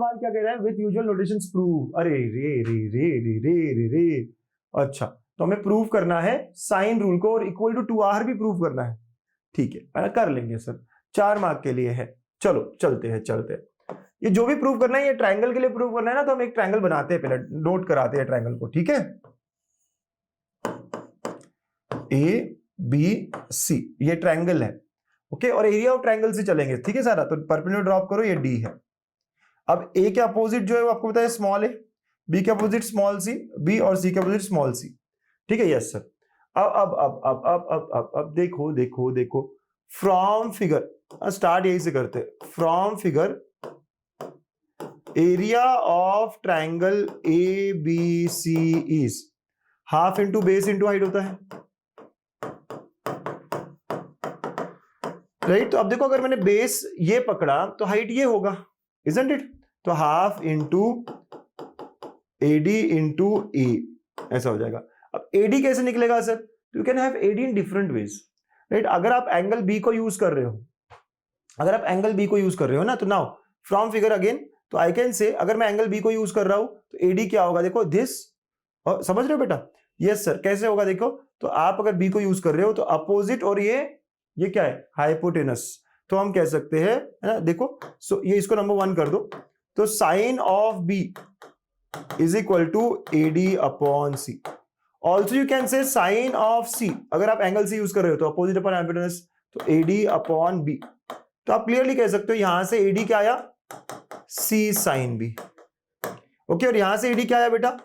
सवाल क्या कह रहा है, विथ यूजुअल नोटेशंस प्रूव। अरे रे रे रे रे रे रे रे, अच्छा तो हमें प्रूव करना है साइन रूल को और इक्वल टू 2r भी प्रूव करना है। ठीक है कर लेंगे सर, 4 मार्क के लिए है। चलो चलते हैं। ये जो भी प्रूव करना है, ये ट्रायंगल के लिए प्रूव करना है ना, तो हम एक ट्रायंगल बनाते हैं, पहले नोट कराते हैं ट्रायंगल को। ठीक है, ए बी सी ये ट्रायंगल है, ओके, और एरिया ऑफ ट्रायंगल से चलेंगे। ठीक है सारा, तो परपेंडिकुलर ड्रॉप करो, ये डी है। अब ए के अपोजिट जो है वो आपको पता है स्मॉल है, बी के अपोजिट स्मॉल सी, बी और सी के अपोजिट स्मॉल सी। ठीक है, यस सर। अब देखो देखो देखो, फ्रॉम फिगर, स्टार्ट यही से करते हैं। From figure area of triangle A B C is half into base into height होता है, राइट। तो अब देखो, अगर मैंने बेस ये पकड़ा तो हाइट ये होगा, इजंट इट। तो half into AD into A ऐसा हो जाएगा। अब एडी कैसे निकलेगा sir, you can have AD in different ways, right. अगर आप एंगल बी को यूज कर रहे हो, ना, तो नाउ फ्रॉम फिगर अगेन, तो आई कैन से, अगर मैं एंगल बी को यूज कर रहा हूं तो एडी क्या होगा, देखो दिस, और समझ रहे हो बेटा? Yes sir. कैसे होगा देखो, तो आप अगर बी को यूज कर रहे हो तो अपोजिट, और ये क्या है, हाइपोटेनस। तो हम कह सकते हैं, है ना, देखो, सो ये इसको नंबर 1 कर दो, तो sine of B is equal to AD upon C. Also you can say sine of C, अगर आप एंगल सी यूज कर रहे हो तो अपोजिट अपॉन हाइपोटेनस, तो एडी अपॉन बी। तो आप क्लियरली कह सकते हो यहां से एडी क्या आया, सी साइन बी, ओके, और यहां से एडी क्या आया बेटा,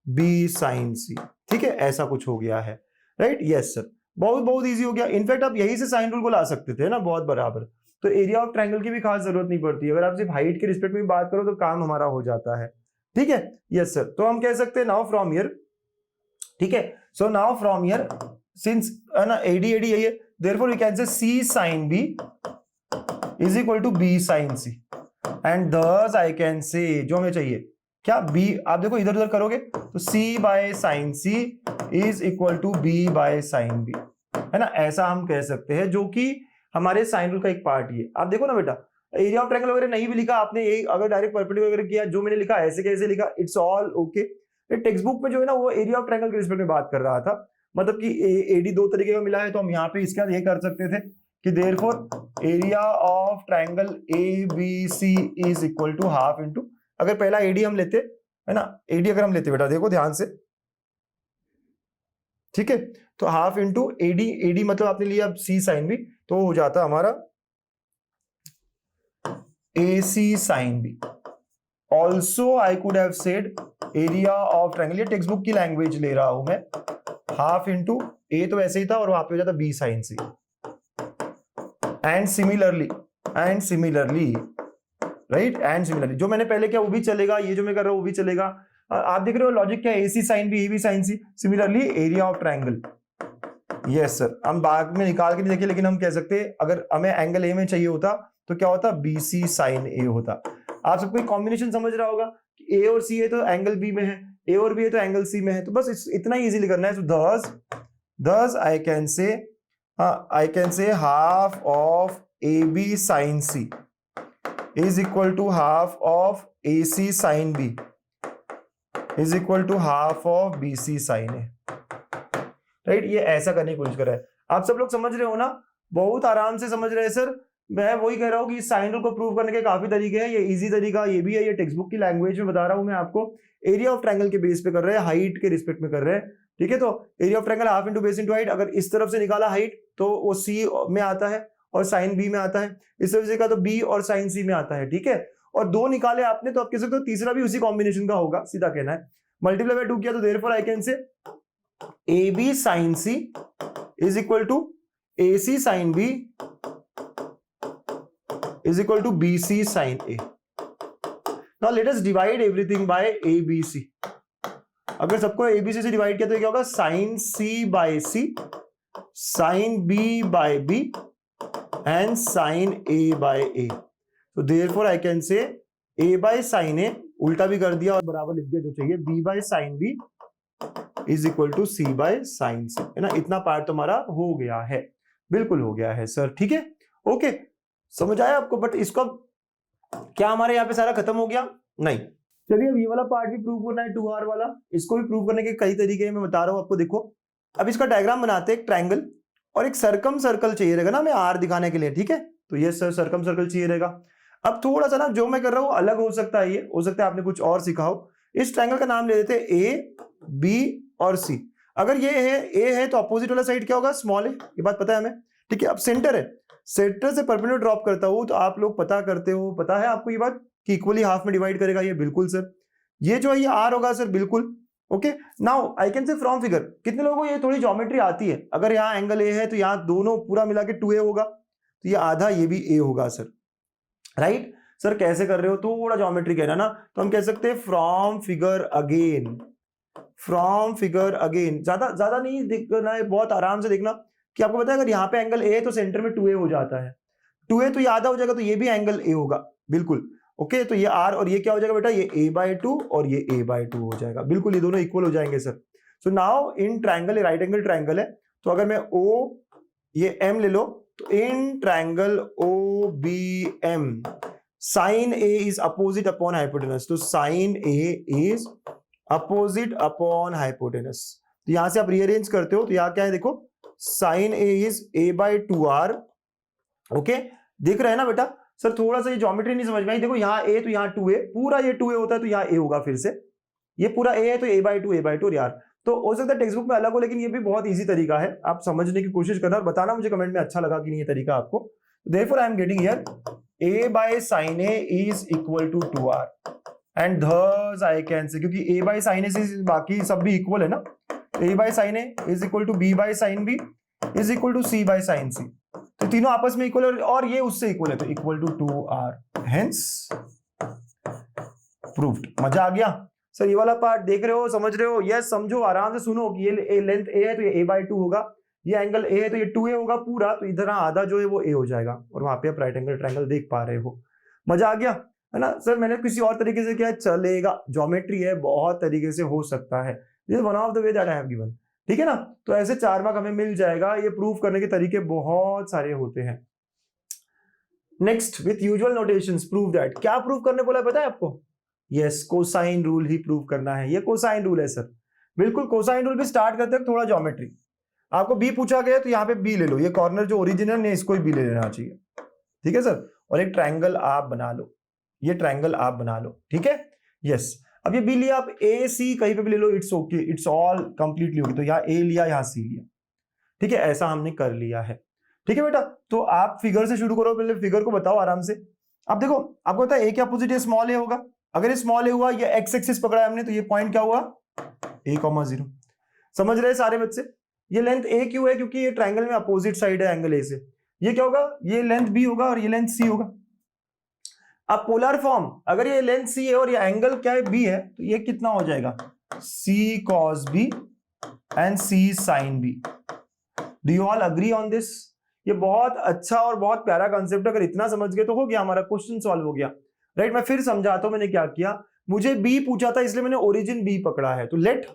बी साइन सी। ठीक है, ऐसा कुछ हो गया है, राइट। यस सर, बहुत बहुत इजी हो गया। इनफैक्ट आप यही से साइन रूल को ला सकते थे ना, बहुत बराबर। तो एरिया ऑफ ट्रायंगल की भी खास जरूरत नहीं पड़ती, अगर आप सिर्फ हाइट के रिस्पेक्ट में बात करो तो काम हमारा हो जाता है। ठीक है, यस सर। तो हम कह सकते हैं नाउ फ्रॉम हियर, ठीक है, so now from here since ना एडी एडी यही है, therefore we can say C sine B is equal to B sine C, and this I can से, जो हमें चाहिए क्या, बी, आप देखो इधर उधर करोगे तो C by sine C is equal to B by sine B, है ना, ऐसा हम कह सकते हैं, जो कि हमारे साइन रूल का एक पार्ट ही है। आप देखो ना बेटा, एरिया ऑफ ट्रायंगल वगैरह नहीं भी लिखा आपने, यही अगर डायरेक्ट परपेंडिकुलर वगैरह किया, जो मैंने लिखा ऐसे कैसे लिखा, it's all okay. Text book में जो है ना, वो एरिया ऑफ ट्रायंगल के रिस्पेक्ट में बात कर रहा था, मतलब कि एडी 2 तरीके का मिला है, तो हम यहाँ पे इसके बाद ये कर सकते थे कि therefore area of triangle A B C is equal to half into, अगर पहला एडी हम लेते, है ना, एडी अगर हम लेते बेटा, देखो ध्यान से, ठीक है, तो हाफ इंटू एडी, एडी मतलब आपने लिया सी साइन बी, तो हो जाता हमारा A C sine B. Also I could have said area of triangle, ये टेक्स्ट बुक की लैंग्वेज ले रहा हूं मैं, हाफ इंटू ए तो ऐसे ही था और वहां पे हो जाता B sine C, and similarly right, and similarly जो मैंने पहले किया वो भी चलेगा, ये जो मैं कर रहा हूं वो भी चलेगा। आप देख रहे हो लॉजिक क्या है, A C sine B, A B sine C, similarly area of triangle. Yes sir, हम बाद में निकाल के नहीं देखे, लेकिन हम कह सकते हैं अगर हमें एंगल ए में चाहिए होता तो क्या होता, बी सी साइन ए होता। आप सबको एक कॉम्बिनेशन समझ रहा होगा कि ए और सी है तो एंगल बी में है, ए और बी है तो एंगल सी में है, तो बस इतना ही इजीली करना है। तो thus I can say half of AB sin C is equal to half of AC sin B is equal to half of BC sin A, right. ये ऐसा करने की कोशिश कर रहा है। आप सब लोग समझ रहे हो ना, बहुत आराम से समझ रहे हैं सर। मैं वही कह रहा हूँ कि साइन रूल को प्रूव करने के काफी तरीके हैं, ये इजी तरीका ये भी है, ये टेक्स्ट बुक की लैंग्वेज में बता रहा हूँ मैं आपको। एरिया ऑफ ट्रायंगल के बेस पे कर रहे हैं, हाइट के रिस्पेक्ट में कर रहे हैं, ठीक है। तो area of triangle half into base into height, अगर इस तरफ से निकाला हाइट तो वो सी में आता है और साइन बी में आता है, इस तरफ से का तो बी और साइन सी में आता है, ठीक है। और 2 निकाले आपने तो आप कह सकते हो तीसरा भी उसी कॉम्बिनेशन का होगा, सीधा कहना है। मल्टीप्लाई बाय 2 किया तो therefore I can say A B sine C is equal to A C sine B is equal to BC sin A. Now let us divide everything by ABC. अगर सबको ABC से divide किया तो क्या होगा, sin C by C, sin B by B and sin A by A. So therefore I can say A by sin A, उल्टा भी कर दिया और बराबर लिख दिया जो चाहिए, B by sin B is equal to C by sin C, है ना। इतना पार्ट तुम्हारा हो गया है, बिल्कुल हो गया है सर, ठीक है, ओके। समझ आया आपको। बट इसको क्या हमारे यहाँ पे सारा खत्म हो गया? नहीं। चलिए अब ये वाला पार्ट भी प्रूव करना है 2r वाला। इसको भी प्रूव करने के कई तरीके हैं, मैं बता रहा हूँ आपको। देखो अब इसका डायग्राम बनाते हैं, एक ट्रायंगल और एक सर्कम सर्कल चाहिए रहेगा ना हमें आर दिखाने के लिए, ठीक है। तो ये सर सर्कम सर्कल चाहिए रहेगा। अब थोड़ा सा ना जो मैं कर रहा हूँ अलग हो सकता है, ये हो सकता है आपने कुछ और सीखा हो। इस ट्रायंगल का नाम ले देते हैं ए, बी और सी। अगर ये है ए है तो अपोजिट वाला साइड क्या होगा? स्मॉल ए, ये बात पता है हमें, ठीक है। अब सेंटर है, सेंटर से परपेंडिकुलर ड्रॉप करता हूं तो आप लोग पता करते हो, पता है आपको ये बात कि इक्वली हाफ में डिवाइड करेगा ये, बिल्कुल सर। ये जो है ये आर होगा सर, बिल्कुल ओके। नाउ आई कैन से फ्रॉम फिगर, कितने लोगों को ये थोड़ी ज्योमेट्री आती है? अगर यहाँ एंगल ए है तो यहाँ दोनों पूरा मिला के 2a होगा, तो ये आधा ये भी a होगा सर, राइट। सर कैसे कर रहे हो? थोड़ा ज्योमेट्री कहना ना, तो हम कह सकते हैं from figure again, from figure again. ज्यादा ज्यादा नहीं देखना है, बहुत आराम से देखना कि आपको पता है अगर यहाँ पे एंगल ए है तो सेंटर में 2a हो जाता है, 2a तो ये आधा हो जाएगा, तो ये भी एंगल ए होगा, बिल्कुल ओके। तो ये r और ये क्या हो जाएगा बेटा? ये a/2 और ये a/2 हो जाएगा, बिल्कुल ये दोनों इक्वल हो जाएंगे sir. So now in triangle, right angle triangle है, तो अगर मैं o ये m ले लो, तो इन triangle OBM sine a is opposite upon hypotenuse, तो sine a is opposite upon hypotenuse. तो यहां से आप रीअरेंज करते हो तो यहाँ क्या है देखो, sign a is a/2r, okay. दिख रहा है ना बेटा? सर थोड़ा सा ये ज्योमेट्री नहीं समझ में आई। देखो यहाँ a तो यहाँ 2a, पूरा ये 2a होता है तो यहाँ a होगा, फिर से ये पूरा a है तो a/2 यार। तो हो सकता है टेक्स्ट बुक में अलग हो, लेकिन ये भी बहुत इजी तरीका है, आप समझने की कोशिश करना और बताना मुझे कमेंट में अच्छा लगा कि नहीं ये तरीका आपको। Therefore I am getting here a/sin a is equal to 2r and thus I can say, क्योंकि a/sin a से बाकी सब भी इक्वल है ना, a/sin a is equal to b/sin b is equal to c/sin c, तो तीनों आपस में इक्वल है और ये उससे इक्वल है, तो equal to 2r, hence proved. मजा आ गया सर? ये वाला पार्ट देख रहे हो, समझ रहे हो? यस, समझो, आराम से सुनो कि ये लेंथ a है तो ये a/2 होगा, ये एंगल a है तो ये 2a होगा पूरा, तो इधर आधा जो है वो a हो जाएगा, और वहां पे आप राइट एंगल ट्रायंगल देख पा रहे हो। मजा आ गया है ना सर? मैंने किसी और तरीके से किया चलेगा, ज्योमेट्री है, बहुत तरीके से हो सकता है, this is one of the way that I have given, ठीक है ना। तो ऐसे 4 मार्क हमें मिल जाएगा। ये प्रूफ करने के तरीके बहुत सारे होते हैं। Next, with usual notations prove that. क्या प्रूव करने बोला पता है आपको? यस, कोसाइन रूल ही प्रूव करना है। ये कोसाइन रूल है सर, बिल्कुल। कोसाइन रूल भी स्टार्ट करते हैं थोड़ा ज्योमेट्री। आपको बी पूछा गया तो यहाँ पे बी ले लो, ये कॉर्नर जो ओरिजिनल है इसको ही बी ले लेना चाहिए, ठीक है सर। और एक ट्रायंगल आप बना लो, ये ट्रायंगल आप बना लो, ठीक है। यस, अब ये बी लिया, आप ए सी कहीं पे भी ले लो, it's okay, it's all completely okay. तो यहाँ ए लिया, यहाँ सी लिया, ठीक है, ऐसा हमने कर लिया है, ठीक है बेटा। तो आप फिगर से शुरू करो, पहले फिगर को बताओ आराम से। अब देखो आपको पता है ए के अपोजिट ये स्मॉल ए होगा, अगर ये स्मॉल ए हुआ, ये एक्स एक्सिस पकड़ा है हमने, तो ये पॉइंट क्या हुआ? a,0। समझ रहे सारे बच्चे? ये लेंथ ए क्यों है? क्योंकि ये ट्रायंगल में अपोजिट साइड है एंगल ए से। ये क्या होगा? ये लेंथ बी होगा और ये लेंथ सी होगा। अब पोलर फॉर्म, अगर ये लेंथ सी है और ये एंगल क्या है? बी है, तो ये कितना हो जाएगा? C cos B and C sine B. Do you all agree on this? ये बहुत अच्छा और बहुत प्यारा कंसेप्ट, अगर इतना समझ गए तो हो गया, हमारा क्वेश्चन सॉल्व हो गया, राइट। मैं फिर समझाता हूं मैंने क्या किया। मुझे बी पूछा था इसलिए मैंने ओरिजिन बी पकड़ा है, तो let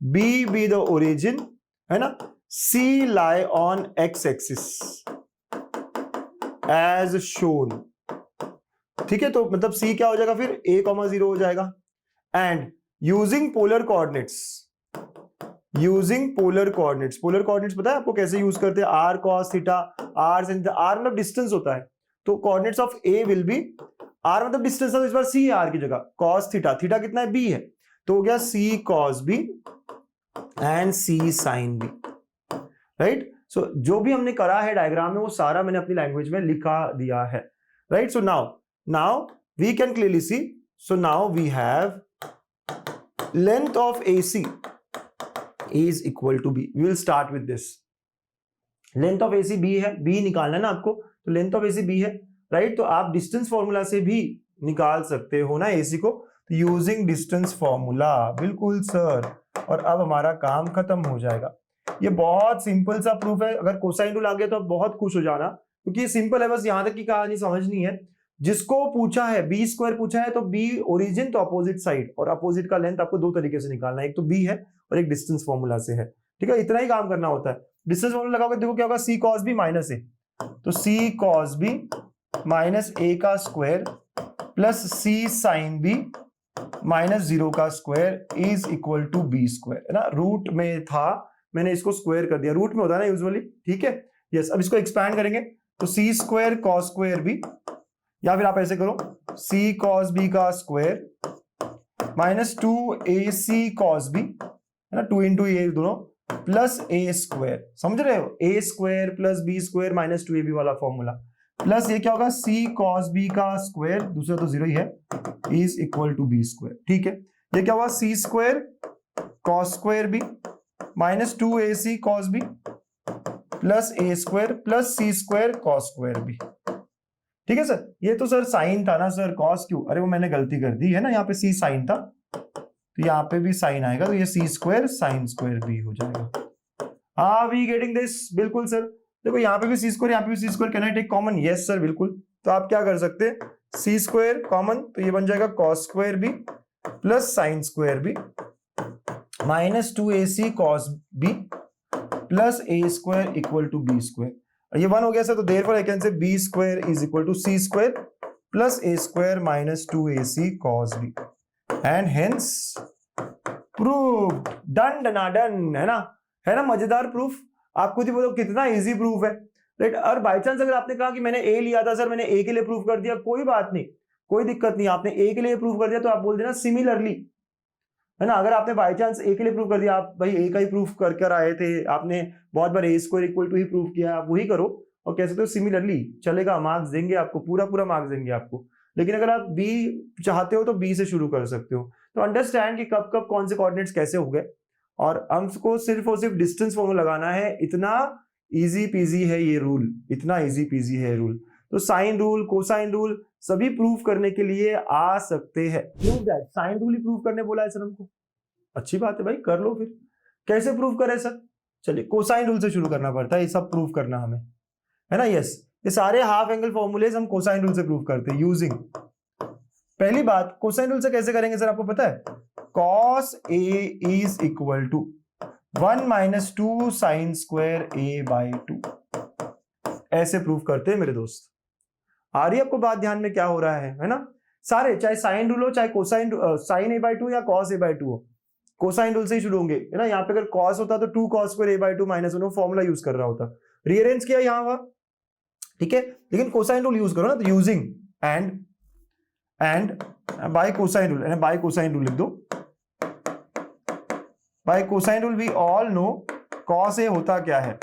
B be the origin, है ना। C lie on X axis as shown, ठीक है। तो मतलब सी क्या हो जाएगा फिर? a,0 हो जाएगा। And using polar coordinates, using polar coordinates, polar coordinates पता है आपको कैसे यूज करते हैं? r cos theta, r sin theta, r मतलब डिस्टेंस होता है, तो coordinates of a will B r मतलब डिस्टेंस, इस बार c है r की जगह, cos थीटा, थीटा कितना है? b है, तो हो गया c cos b and c sin b, right. So जो भी हमने करा है डायग्राम में वो सारा मैंने अपनी लैंग्वेज में लिखा दिया है, right. So now we can clearly see, so now we have length of AC is equal to b. We will start with this. Length of AC b है, b निकालना है ना आपको, तो लेंथ ऑफ AC b है, right. तो आप distance formula से भी निकाल सकते हो ना AC को, तो यूजिंग डिस्टेंस फॉर्मूला, बिल्कुल सर। और अब हमारा काम खत्म हो जाएगा। ये बहुत सिंपल सा प्रूफ है, अगर कोसाइन रूल आ गया तो आप बहुत खुश हो जाना, क्योंकि ये सिंपल है, बस यहां तक की कहानी समझनी है। जिसको पूछा है बी स्क्वायर पूछा है, तो बी ओरिजिन तो अपोजिट साइड, और अपोजिट का लेंथ आपको 2 तरीके से निकालना है, एक तो बी है और एक डिस्टेंस फॉर्मूला से है, ठीक है। इतना ही काम करना होता है। डिस्टेंस फॉर्मूला लगाओगे, देखो क्या होगा? C cos B minus A, तो C cos B minus A का square plus C sine B minus 0 का square is equal to B square, है ना। रूट में था, मैंने इसको स्क्वायर कर दिया, रूट में होता है ना यूजुअली, ठीक है। यस, अब इसको एक्सपैंड करेंगे तो C square cos square B, या फिर आप ऐसे करो सी कॉस बी का square minus 2ac cos B, है ना, 2 इंटू ए दोनों, प्लस ए स्क्वायर, समझ रहे हो, A square plus B square minus 2ab वाला फॉर्मूला, प्लस ये क्या होगा सी कॉस बी का स्क्वायर, दूसरा तो 0 ही है, is equal to B square, ठीक है। ये क्या हुआ C square cos square B minus 2ac cos B plus A square plus C square cos square B, ठीक है सर। ये तो सर साइन था ना सर, कॉस क्यों, अरे वो मैंने गलती कर दी है ना, यहाँ पे सी साइन था तो यहाँ पे भी साइन आएगा, तो ये C square sine square B हो जाएगा। हाँ वी गेटिंग दिस, बिल्कुल सर। देखो यहाँ पे भी सी स्क्वायर, यहाँ पे भी C square, can I take common, yes sir बिल्कुल। तो आप क्या कर सकते हैं, सी स्क्वायर कॉमन, तो ये बन जाएगा cos square B plus sine square B minus 2ac cos B plus A square equal to B square. ये 1 हो गया सर, तो therefore I can say B square is equal to C square plus A square minus 2ac cos B, and hence proved, done डनाडन, है ना मजेदार proof. आपको भी बोलो कितना इजी प्रूफ है, राइट। और बाय चांस अगर आपने कहा कि मैंने ए लिया था सर, मैंने ए के लिए प्रूफ कर दिया, कोई बात नहीं, कोई दिक्कत नहीं, आपने ए के लिए प्रूफ कर दिया तो आप बोल देना सिमिलरली, है ना। अगर आपने बाय चांस ए के लिए प्रूफ कर दिया, आप भाई ए का ही प्रूफ कर कर आए थे, आपने बहुत बार ए स्क्वायर इक्वल टू ही प्रूफ किया, आप वही करो और कह सकते हो सिमिलरली, चलेगा, मार्क्स देंगे आपको, पूरा मार्क्स देंगे आपको। लेकिन अगर आप बी चाहते हो तो बी से शुरू कर सकते हो। तो अंडरस्टैंड कि कब कब कौन से कोऑर्डिनेट्स कैसे हो गए, और हमको सिर्फ और सिर्फ डिस्टेंस फॉर्मूला लगाना है, इतना इजी पीजी है ये रूल, इतना इजी पीजी है रूल। तो साइन रूल, कोसाइन रूल सभी प्रूफ करने के लिए आ सकते हैं। प्रूव दैट, साइन रूल ही प्रूफ करने बोला है सर हमको, अच्छी बात है भाई, कर लो फिर। कैसे प्रूफ करें सर, चलिए कोसाइन रूल से शुरू करना पड़ता है ये सब प्रूफ करना हमें, है ना। यस, ये सारे हाफ एंगल फॉर्मूलेज हम कोसाइन रूल से प्रूफ करते हैं यूजिंग, पहली बात कोसाइन रूल से कैसे करेंगे सर आपको पता है, cos a is equal to 1 minus 2 sine square a by 2, ऐसे प्रूफ करते हैं मेरे दोस्त। आ रही है आपको बात ध्यान में क्या हो रहा है ना। सारे, चाहे साइन रूल हो, चाहे कोसाइन साइन a बाई 2 या cos a बाई 2 हो, कोसाइन रूल से ही शुरू होंगे, है ना। यहाँ पे अगर cos होता तो 2 cos square a by 2 minus 1 formula use कर रहा होता, रीअरेंज किया यहाँ हुआ, ठीक है। लेकिन कोसाइन रूल यूज करो ना, तो using and by cosine rule, है बाय कोसाइन रूल लिख दो। By cosine rule we all know cos a होता क्या है,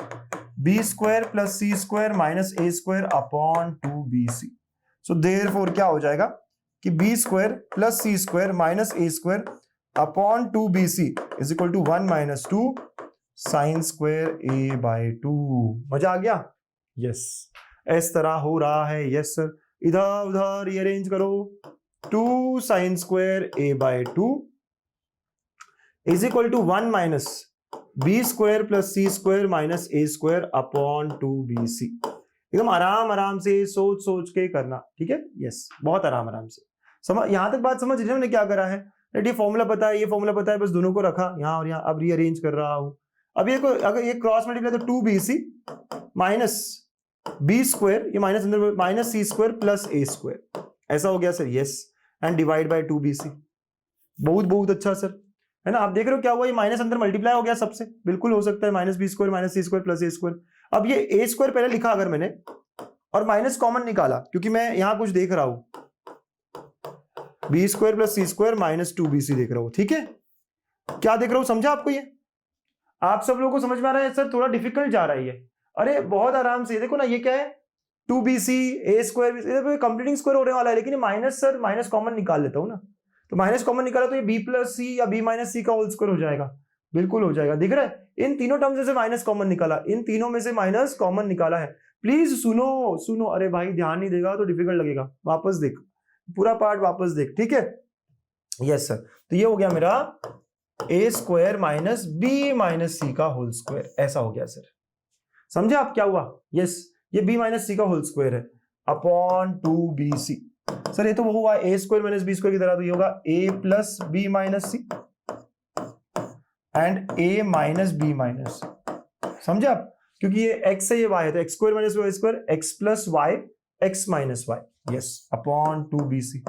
B square plus C square minus A square upon 2bc। So therefore क्या हो जाएगा कि B square plus C square minus A square upon 2bc is equal to 1 minus 2 sine square a by 2। मजा आ गया, yes, इस तरह हो रहा है, यस सर। इधर उधर रीअरेंज करो, 2 sine square a by 2 is equal to 1 minus B square plus C square minus A square upon 2bc। एकदम आराम से सोच सोच के करना, ठीक है, यस, बहुत आराम से समझ, यहां तक बात समझ रहे हो मैंने क्या करा है, ये फॉर्मूला पता है, ये फॉर्मूला पता है, बस दोनों को रखा यहाँ और यहाँ, अब रीअरेंज कर रहा हूं। अब ये अगर ये क्रॉस मल्टीप्लाई तो 2bc माइनस बी स्क्वायर, ये माइनस अंदर minus C square plus A square, ऐसा हो गया sir, yes, and divide by 2bc। बहुत अच्छा सर, है ना। आप देख रहे हो क्या हुआ, ये माइनस अंदर मल्टीप्लाई हो गया सबसे, बिल्कुल हो सकता है minus B square minus C square plus A square. अब ये ए स्क्वायर पहले लिखा अगर मैंने और माइनस कॉमन निकाला, क्योंकि मैं यहां कुछ देख रहा हूं, B square plus C square minus 2bc देख रहा हूं, ठीक है। क्या देख रहा हूं, समझा आपको ये, आप सब लोगों को समझ में आ रहा है सर, थोड़ा डिफिकल्ट जा रहा है ये, अरे बहुत आराम से देखो ना, ये क्या है 2bc ए स्क्वायर कंप्लीटिंग स्क्वायर होने वाला है, लेकिन माइनस सर माइनस कॉमन निकाल लेता हूं ना, तो माइनस कॉमन निकाला तो ये b प्लस सी या b माइनस सी का होल स्क्वायर हो जाएगा, बिल्कुल हो जाएगा, दिख रहा है। इन तीनों टर्म में से माइनस कॉमन निकाला, इन तीनों में से माइनस कॉमन निकाला है। प्लीज सुनो, अरे भाई ध्यान नहीं देगा तो डिफिकल्ट लगेगा, वापस देख, पूरा पार्ट वापस देख, ठीक है, यस सर। तो ये हो गया मेरा ए square minus B minus C का होल स्क्वायर, ऐसा हो गया सर, समझे आप क्या हुआ, यस, ये b माइनस सी का होल स्क्वायर है अपॉन 2bc। सर ये तो वो हुआ A square minus B square की तरह, तो ये होगा a plus B minus C and a minus B minus C, समझे आप, क्योंकि ये x से ये y है, तो X square minus Y square, X plus Y x minus Y, yes, upon 2bc।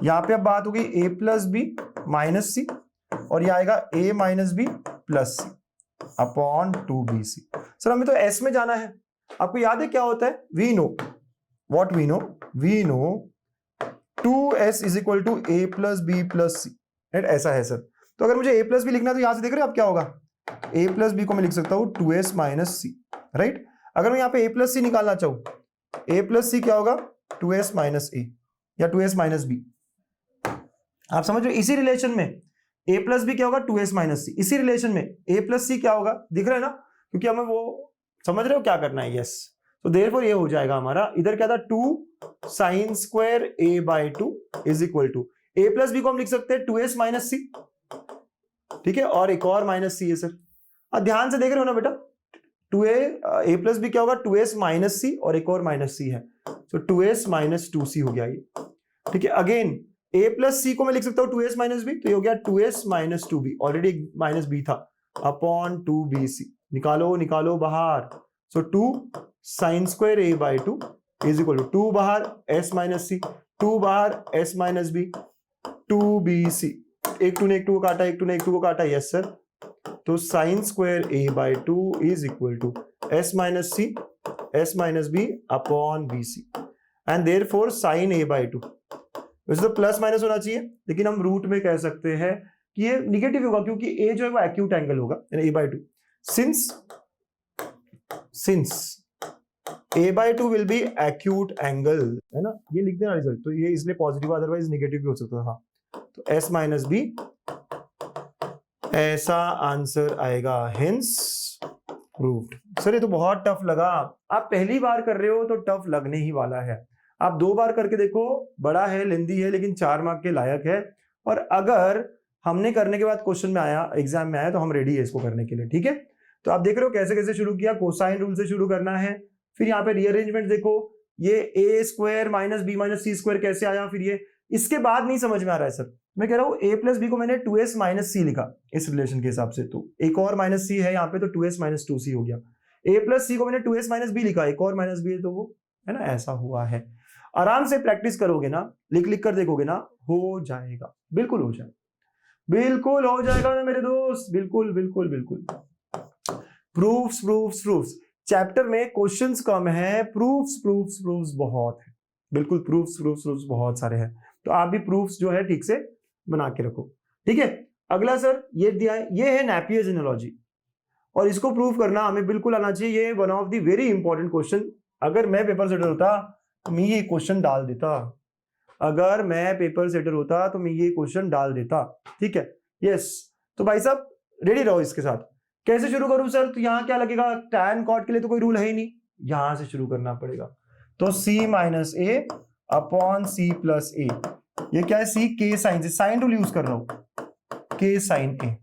यहाँ पे अब बात होगी a plus B minus C, और ये आएगा a minus B plus C upon 2bc। Sir हमें तो s में जाना है, आपको याद है क्या होता है? We know what we know, we know 2s is equal to a plus B plus C, right? ऐसा है सर। तो अगर मुझे a प्लस बी लिखना है तो यहां से देख रहे हो आप क्या होगा, a प्लस बी को मैं लिख सकता हूं 2s माइनस सी, राइट? अगर मैं यहाँ पे a प्लस सी निकालना चाहूं, a प्लस सी क्या होगा? 2s माइनस a या 2s माइनस बी। आप समझ रहे हो? इसी रिलेशन में a प्लस बी क्या होगा? 2s माइनस सी। इसी रिलेशन में a प्लस सी क्या होगा? दिख रहा है ना? क्योंकि हमें वो समझ रहे हो क्या करना है, यस। तो देयरफॉर ये हो जाएगा हमारा, इधर क्या था 2 sine square a by 2 is equal to a plus B को हम लिख सकते हैं 2s माइनस सी, ठीक है, और एक और माइनस सी है सर। अब ध्यान से देख रहे हो ना बेटा, 2a प्लस बी क्या होगा? 2s माइनस सी और एक और माइनस सी है, तो 2s माइनस 2c हो गया ये, ठीक है। अगेन a प्लस सी को मैं लिख सकता हूं 2s माइनस बी, तो ये हो गया 2s minus 2b, already minus b था, अपॉन 2bc। निकालो निकालो बाहर, so 2 sine square a by 2 is equal to 2 बाहर s माइनस सी, 2 बाहर s माइनस बी, 2bc। एक 2 ने एक 2 को काटा, एक 2 ने एक 2 को काटा, यस सर। तो sine square a by 2 is equal to s minus C, s minus B upon bc, and therefore sine a by 2, वैसे तो प्लस माइनस होना चाहिए, लेकिन हम रूट में कह सकते हैं कि ये निगेटिव होगा, क्योंकि a जो है वो एक्यूट एंगल होगा, यानी a by 2। Since a by 2 will be acute angle, है ना? ये लिख देना रिजल्ट, तो ये इसलिए पॉजिटिव, अदरवाइज निगेटिव भी हो सकता था। तो s माइनस बी, ऐसा आंसर आएगा, हेंस प्रूव्ड। सर ये तो बहुत टफ लगा, आप पहली बार कर रहे हो तो टफ लगने ही वाला है, आप 2 बार करके देखो, बड़ा है, लेंदी है, लेकिन 4 मार्क के लायक है। और अगर हमने करने के बाद क्वेश्चन में आया, एग्जाम में आया, तो हम रेडी है इसको करने के लिए, ठीक है। तो आप देख रहे हो कैसे कैसे शुरू किया, कोसाइन रूल से शुरू करना है, फिर यहाँ पे रीअरेंजमेंट देखो, ये a square minus B minus C square कैसे आया, फिर ये, इसके बाद नहीं समझ में आ रहा है सर। मैं कह रहा हूँ a प्लस बी को मैंने 2s माइनस सी लिखा इस रिलेशन के हिसाब से, तो एक और माइनस सी है यहाँ पे, तो 2s माइनस 2c हो गया। a प्लस सी को मैंने 2s माइनस बी लिखा, एक और माइनस बी है, तो वो है ना, ऐसा हुआ है। आराम से प्रैक्टिस करोगे ना, लिख लिख कर देखोगे ना, हो जाएगा, बिल्कुल हो जाएगा, बिल्कुल हो जाएगा ना मेरे दोस्त, बिल्कुल बिल्कुल बिल्कुल। प्रूफ्स प्रूफ्स प्रूफ्स, चैप्टर में क्वेश्चंस कम है, प्रूफ्स प्रूफ्स प्रूफ्स बहुत है, बिल्कुल प्रूफ्स प्रूफ्स प्रूफ्स बहुत सारे हैं। तो आप भी प्रूफ्स जो है ठीक से बना के रखो, ठीक है। अगला सर ये दिया है, ये है नेपियर्स एनालॉजी, और इसको प्रूव करना हमें बिल्कुल आना चाहिए, ये one of the very important question. अगर मैं पेपर सेटर होता तो मैं ये क्वेश्चन डाल देता, अगर मैं पेपर सेटर होता तो मैं ये क्वेश्चन डाल देता, ठीक है, यस। तो भाई साहब रेडी रहो इसके साथ। कैसे शुरू करूं सर? तो यहाँ क्या लगेगा, tan cot के लिए तो कोई रूल है ही नहीं, यहां से शुरू करना पड़ेगा। तो c minus A upon C plus A, ये क्या है, c k साइन से, साइन रूल यूज कर रहा हूं, k sine A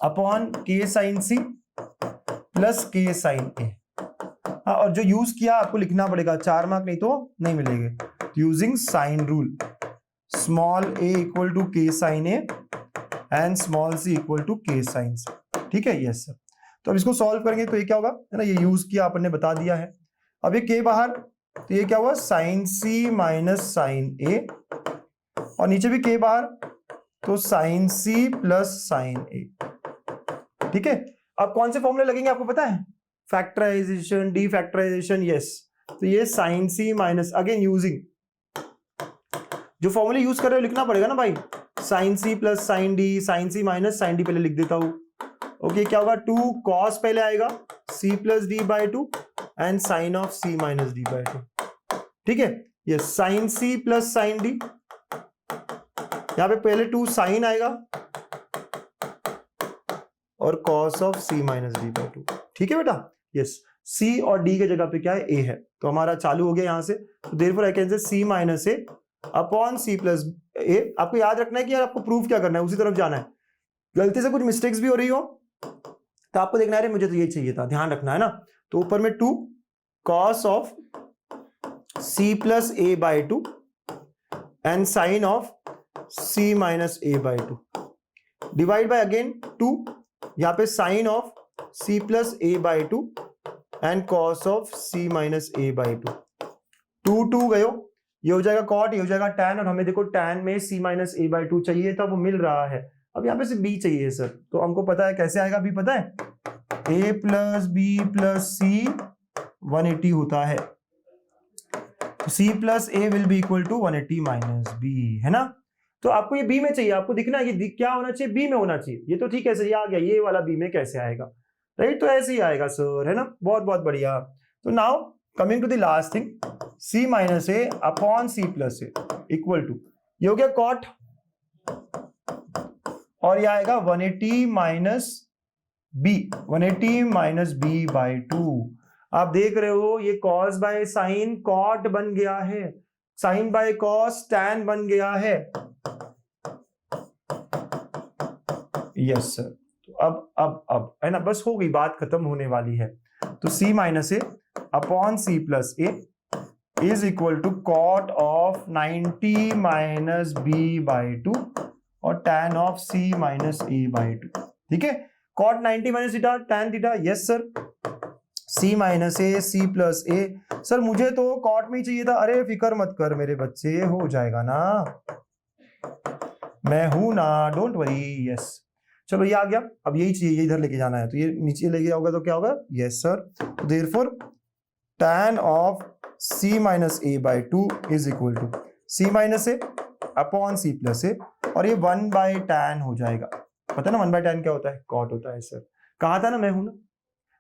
upon k sine C plus k sine A. हाँ, और जो यूज किया आपको लिखना पड़ेगा, 4 मार्क नहीं तो नहीं मिलेंगे। Using sine rule, small a equal to k sine A and small c equal to k sine C, ठीक है, यस सर। तो अब इसको सॉल्व करेंगे तो ये क्या होगा, है ना, ये यूज किया अपन ने, बता दिया है। अब ये k बाहर, तो ये क्या हुआ, sine c minus sine a, और नीचे भी k बाहर, तो sine c plus sine a, ठीक है। अब कौन से फॉर्मूले लगेंगे आपको पता है, फैक्टराइजेशन, डीफैक्टराइजेशन, यस। तो ये sine c minus, again using जो फॉर्मूले यूज कर रहे हो लिखना पड़ेगा ना भाई, sine c plus sine d, sine c minus sine d, पहले लिख देता हूं। ओके, क्या होगा, 2 cos पहले आएगा, c plus D by 2 and sine of c minus D by 2, ठीक है, ये sine c plus sine d, यहां पे पहले 2 साइन आएगा और cos of c minus D by 2, ठीक है बेटा, यस। c और d के जगह पे क्या है, a है, तो हमारा चालू हो गया यहां से। तो therefore I can say c minus A upon c plus A. आपको याद रखना है कि यार आपको प्रूफ क्या करना है, उसी तरफ जाना है। गलती से कुछ मिस्टेक्स भी हो रही हो तो आपको देखना है, मुझे तो ये चाहिए था, ध्यान रखना है ना। तो ऊपर में 2 cos of c plus A by 2 and sine of c minus A by 2 divide by again 2, यहाँ पे sine of c plus A by 2 and cos of c minus A by 2, 2 गयो, ये हो जाएगा कॉट, ये हो जाएगा tan, और हमें देखो tan में c माइनस a बाई 2 चाहिए था, वो मिल रहा है। अब यहाँ पे से b चाहिए सर, तो हमको पता है कैसे आएगा b, पता है a plus B plus C 180 होता है, c plus a will be equal to 180 minus b, है ना। तो आपको ये b में चाहिए, आपको दिखना है कि क्या होना चाहिए, b में होना चाहिए। ये तो ठीक है सर, ये आ गया, ये वाला b में कैसे आएगा, राइट, तो ऐसे ही आएगा सर, है ना, बहुत बहुत बढ़िया। तो now coming to the last thing, c minus A upon C plus A equal to, ये हो गया कॉट, और ये आएगा 180 minus B, 180 minus B by 2। आप देख रहे हो ये कॉस बाय साइन कॉट बन गया है, साइन बाय कॉस टैन बन गया है। यस सर, तो अब है ना, बस हो गई, बात खत्म होने वाली है। तो c minus A upon C plus A is equal to cot of 90 minus B by 2 और tan of c minus A by 2, ठीक है। Cot 90 minus theta tan theta, yes sir, c minus A C plus A, sir मुझे तो cot में ही चाहिए था। अरे फिक्र मत कर मेरे बच्चे, हो जाएगा ना, मैं हूं ना, डोंट वरी। यस, चलो ये आ गया, अब यही चाहिए, ये इधर लेके जाना है, तो ये नीचे लेके जाओगे तो क्या होगा, yes sir, therefore tan of c minus A by 2 is equal to c minus A upon C plus A, और ये 1 बाई tan हो जाएगा। पता ना 1 बाई tan क्या होता है, कॉट होता है सर। कहा था ना मैं हूं ना,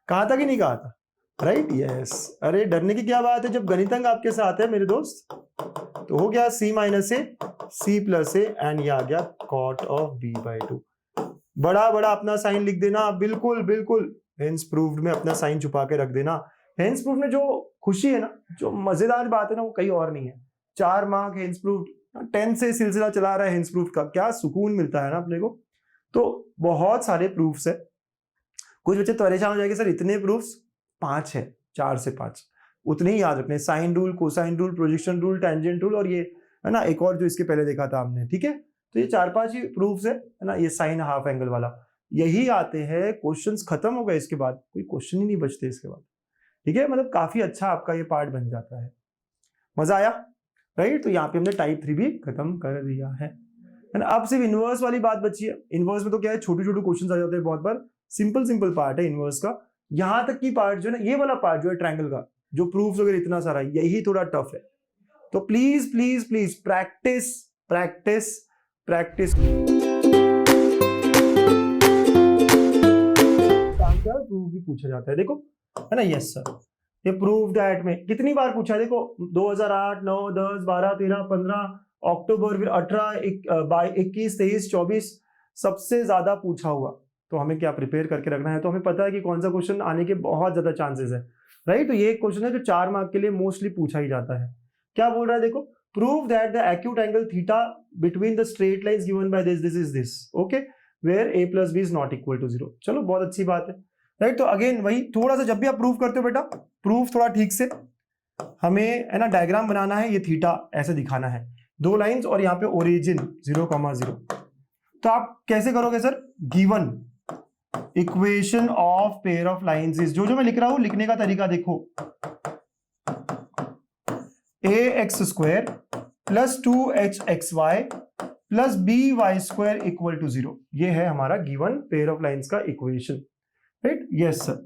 कहा था कि नहीं कहा था, राइट, यस। अरे डरने की क्या बात है, जब गणितंग आपके साथ है मेरे दोस्त। तो हो गया c minus A C plus A, and ये आ गया कॉट ऑफ b बाई 2। बड़ा बड़ा अपना साइन लिख देना, बिल्कुल बिल्कुल, हेंस प्रूव्ड में अपना साइन छुपा के रख देना। हेंस प्रूव्ड में जो खुशी है ना, जो मजेदार बात है ना, वो कहीं और नहीं है। 4 मार्क हेंस प्रूव्ड, 10 से सिलसिला चला रहा है हेंस प्रूफ का, क्या सुकून मिलता है ना अपने को। तो बहुत सारे प्रूफ्स है। कुछ बच्चे परेशान हो जाएंगे, सर इतने प्रूफ्स, 5 है, 4 से 5 उतने ही याद रखने, sine rule, cosine rule, projection rule, tangent rule, और ये है ना एक और जो इसके पहले देखा था हमने, ठीक है। तो ये 4-5 ही प्रूफ्स है ना, ये साइन हाफ एंगल वाला, यही आते हैं। क्वेश्चंस खत्म हो गए, इसके बाद कोई क्वेश्चन ही नहीं बचते इसके बाद, ठीक है। मतलब काफी अच्छा आपका ये पार्ट बन जाता है। मजा आया, राइट। तो यहाँ पे हमने टाइप 3 भी खत्म कर दिया है ना। अब सिर्फ इनवर्स वाली बात बची है। इनवर्स में तो क्या है, छोटे छोटे क्वेश्चन आ जाते हैं बहुत बार, सिंपल पार्ट है इनवर्स का। यहाँ तक की पार्ट जो है ना, ये वाला पार्ट जो है ट्रायंगल का, जो प्रूफ्स वगैरह इतना सारा, यही थोड़ा टफ है। तो please please please practice practice practice. Proof भी पूछा जाता है, देखो, है ना। यस सर, ये प्रूफ दैट में कितनी बार पूछा है, देखो 2008, 9, 10, 12, 13, 15 अक्टूबर, फिर 18, 21, 23, 24 सबसे ज्यादा पूछा हुआ। तो हमें क्या प्रिपेयर करके रखना है, तो हमें पता है कि कौन सा क्वेश्चन आने के बहुत ज्यादा चांसेस है, राइट। तो ये एक क्वेश्चन है जो 4 मार्क के लिए मोस्टली पूछा ही जाता है। क्या बोल रहा है, देखो, prove that the acute angle theta between the straight lines given by this is this, okay, where a plus B is not equal to 0। चलो बहुत अच्छी बात है, राइट। तो अगेन वही, थोड़ा सा जब भी आप प्रूव करते हो बेटा, प्रूफ थोड़ा ठीक से हमें, है ना, डायग्राम बनाना है। ये थीटा ऐसे दिखाना है, 2 लाइंस, और यहाँ पे ओरिजिन 0,0। तो आप कैसे करोगे sir, given equation of pair of lines is, जो मैं लिख रहा हूं, लिखने का तरीका देखो, ax² plus 2hxy plus by² equal to 0। ये है हमारा गिवन पेयर ऑफ लाइंस का equation, right. Yes sir,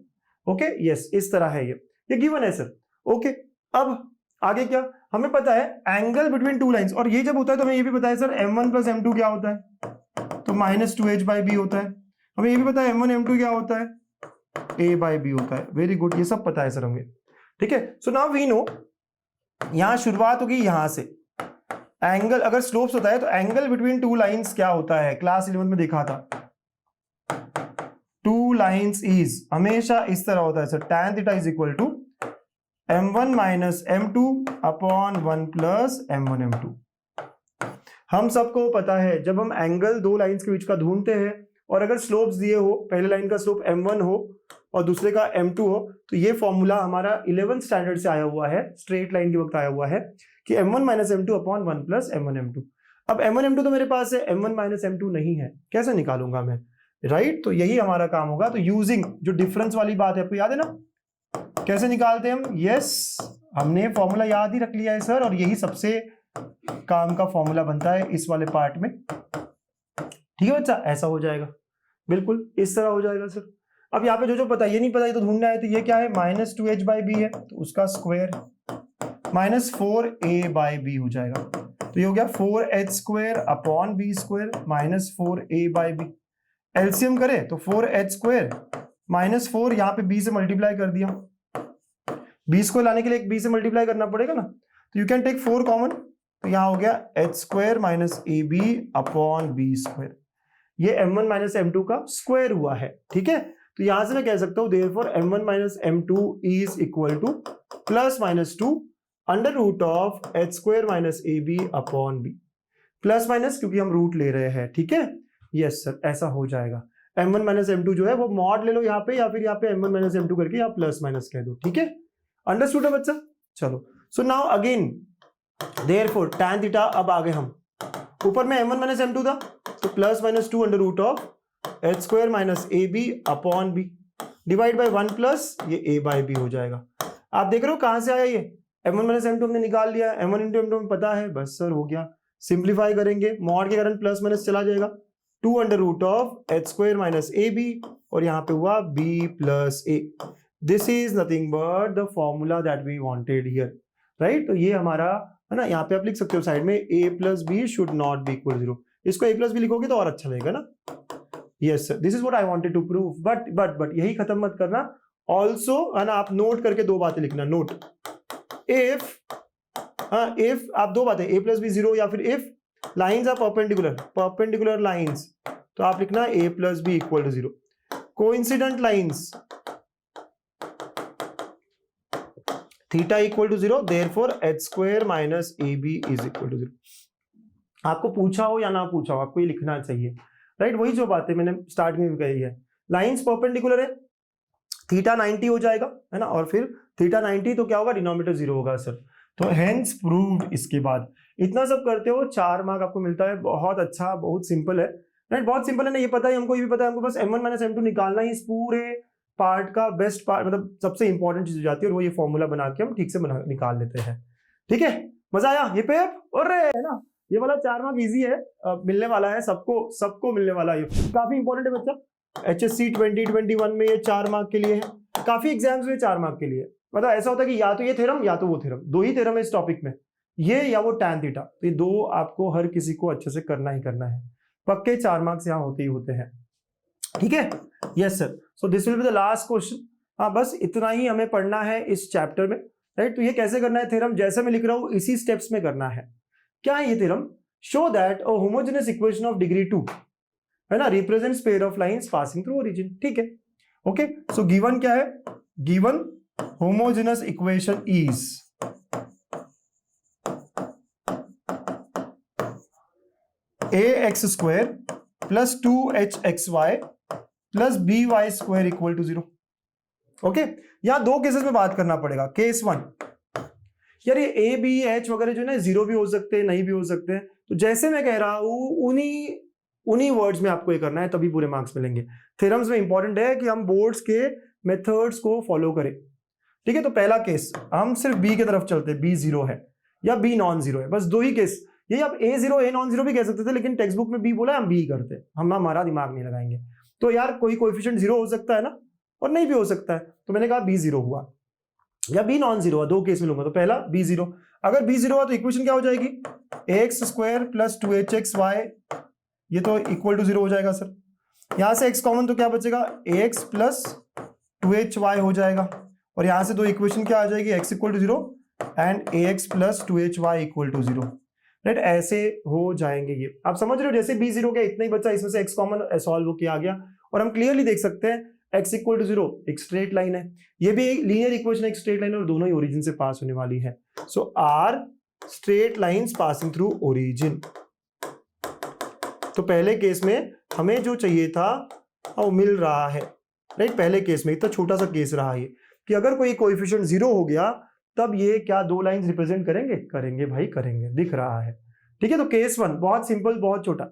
okay, yes, इस तरह है ये गिवन है सर, ओके। अब आगे क्या, हमें पता है एंगल बिटवीन 2 लाइंस, और ये जब होता है तो हमें ये भी पता है सर m1 प्लस m2 क्या होता है, तो -2h/b होता है। हमें ये भी पता है m1 m2 क्या होता है, a/b होता है। वेरी गुड, ये सब पता है सर हमें, ठीक है। सो नाउ वी नो, यहां शुरुआत होगी यहां से, एंगल अगर स्लोप्स होता है तो एंगल बिटवीन 2 लाइंस क्या होता है, क्लास 11 में देखा था, 2 लाइंस इज हमेशा इस तरह होता है sir, tan theta is equal to m1 minus m2 upon 1 plus m1 m2। हम सबको पता है जब हम एंगल 2 लाइंस के बीच का ढूंढते हैं, और अगर स्लोप्स दिए हो, पहले लाइन का स्लोप m1 हो और दूसरे का m2 हो, तो ये फॉर्मूला हमारा 11th स्टैंडर्ड से आया हुआ है, स्ट्रेट लाइन के वक्त आया हुआ है, कि m1 minus m2 upon 1 plus m1 m2। अब m1 m2 तो मेरे पास है, m1 माइनस m2 नहीं है, कैसे निकालूंगा मैं, राइट। तो यही हमारा काम होगा। तो यूजिंग जो डिफरेंस वाली बात है, आपको याद है ना, कैसे निकालते हैं हम, यस, हमने फॉर्मूला याद ही रख लिया है सर, और यही सबसे काम का फॉर्मूला बनता है इस वाले पार्ट में। ठीक है बच्चा, ऐसा हो जाएगा, बिल्कुल इस तरह हो जाएगा सर। अब यहाँ पे जो जो पता ये नहीं पता ये तो ढूंढना है, तो ये क्या है -2h/b है, तो उसका स्क्वायर -4a/b हो जाएगा, तो ये हो गया 4h² upon b square -4a/b। LCM करें तो 4h² -4 यहाँ पे b से मल्टीप्लाई कर दिया, b स्क्वायर लाने के लिए b से मल्टीप्लाई करना पड़ेगा ना, तो यू कैन टेक 4 कॉमन, तो यहाँ हो गया h² - ab upon b square, ये m1 - m2 का स्क्वायर हुआ है। ठीक है, तो यहां से मैं कह सकता हूं therefore m1 - m2 is equal to +-2 under root of h² - ab upon b, plus minus क्योंकि हम रूट ले रहे हैं। ठीक है, यस सर, ऐसा हो जाएगा। m1 - m2 जो है वो मॉड ले लो यहाँ पे, या फिर यहाँ पे m1 - m2 करके यहाँ प्लस माइनस कह दो। ठीक है, अंडरस्टूड है बच्चा। चलो, so now again therefore tan theta, अब आ गए हम ऊपर में m1 - m2 था, तो +-2 under root of h² - ab upon b divide by 1 plus ये a/b हो जाएगा। आप देख रहे हो कहां से आया ये m1 - m2 हमने निकाल लिया, m1 × m2 में पता है, बस सर हो गया। सिंप्लीफाई करेंगे, मॉड के कारण प्लस माइनस चला जाएगा, 2 under root of h² - ab और यहाँ पे हुआ b + a। This is nothing but the formula that we wanted here, right. तो ये हमारा है ना, यहाँ पे आप लिख सकते हो साइड में a + b should not be equal 0, इसको a + b लिखोगे तो और अच्छा लगेगा ना। Yes sir, this is what I wanted to prove, but यही खत्म मत करना, ऑल्सो है ना, आप नोट करके दो बातें लिखना, नोट इफ आप दो बातें a + b 0 या फिर if lines are perpendicular lines, तो आप लिखना a + b = 0, coincident lines theta = 0, therefore h² - ab = 0। आपको पूछा हो या ना पूछा हो, आपको ये लिखना चाहिए, राइट। वही जो बातें मैंने स्टार्ट में भी कही है, लाइंस परपेंडिकुलर है, थीटा 90 हो जाएगा, है ना, और फिर थीटा 90 तो क्या होगा, डिनोमिनेटर 0 होगा सर। तो हेंस प्रूव्ड। इसके बाद इतना सब करते हो 4 मार्क आपको मिलता है, बहुत अच्छा, बहुत सिंपल है, राइट, बहुत सिंपल है ना, ये पता है हमको, ये भी पता है हमको, बस m1 - m2 निकालना ही इस पूरे पार्ट का बेस्ट पार्ट, मतलब सबसे इंपॉर्टेंट चीज हो जाती है, और वो ये फॉर्मूला बना के हम ठीक से निकाल लेते हैं। ठीक है, मजा आया ये पे, और है ना, ये वाला 4 मार्क इजी है, मिलने वाला है सबको मिलने वाला है, ये काफी इंपॉर्टेंट है बच्चा। HSC 2021 में ये 4 मार्क के लिए है, काफी एग्जाम्स में 4 मार्क के लिए, मतलब ऐसा होता है कि या तो ये थ्योरम या तो वो थ्योरम, दो ही थ्योरम है इस टॉपिक में, ये या वो tan थीटा, तो ये दो आपको हर किसी को अच्छे से करना ही करना है, पक्के 4 मार्क्स यहाँ होते ही होते हैं। ठीक है, yes sir, so this will be the last question. हाँ, बस इतना ही हमें पढ़ना है इस चैप्टर में, राइट। तो ये कैसे करना है थ्योरम, जैसे मैं लिख रहा हूं इसी स्टेप्स में करना है। क्या है ये theorem, show that a homogeneous equation of degree 2 है ना represents pair of lines passing through origin. ठीक है, ओके, सो गिवन क्या है, given homogeneous equation is ax² + 2hxy + by² = 0। Okay, यहां दो केसेस में बात करना पड़ेगा। केस 1, यार ये a b h वगैरह जो ना 0 भी हो सकते हैं, नहीं भी हो सकते हैं, तो जैसे मैं कह रहा हूं उन्हीं वर्ड्स में आपको ये करना है, तभी पूरे मार्क्स मिलेंगे। थ्योरम्स में इंपॉर्टेंट है कि हम बोर्ड्स के मेथड्स को फॉलो करें। ठीक है, तो पहला केस हम सिर्फ b की तरफ चलते हैं, b 0 है या b नॉन 0 है, बस दो ही केस। ये आप a 0 a नॉन 0 भी कह सकते थे, लेकिन टेक्स्ट बुक में b बोला, हम b करते, हम हमारा दिमाग नहीं लगाएंगे। तो यार कोई कोएफिशिएंट 0 हो सकता है ना, और नहीं भी हो सकता है, तो मैंने कहा b 0 हुआ या b नॉन 0 हुआ, दो केस में लूंगा। तो पहला b 0, अगर b 0 हुआ तो इक्वेशन क्या हो जाएगी, ax² + 2hxy, ये तो = 0 हो जाएगा सर। यहां से x कॉमन, तो क्या बचेगा, ax + 2hy हो जाएगा, और यहां से दो इक्वेशन क्या आ जाएगी, x = 0 and ax + 2hy = 0, right. ऐसे हो जाएंगे ये, आप समझ रहे हो, जैसे b 0 क्या इतना ही बच्चा, इसमें से x कॉमन सॉल्व किया गया, और हम क्लियरली देख सकते हैं x = 0 एक स्ट्रेट लाइन है, ये भी एक लीनियर इक्वेशन, एक स्ट्रेट लाइन, और दोनों ही ओरिजिन से पास होने वाली है। So are straight lines passing through origin. तो पहले केस में हमें जो चाहिए था वो मिल रहा है, राइट। पहले केस में इतना छोटा सा केस रहा है कि अगर कोई कोएफिशिएंट 0 हो गया, तब ये क्या दो लाइंस रिप्रेजेंट करेंगे भाई, करेंगे, दिख रहा है। ठीक है, तो केस 1 बहुत सिंपल, बहुत छोटा।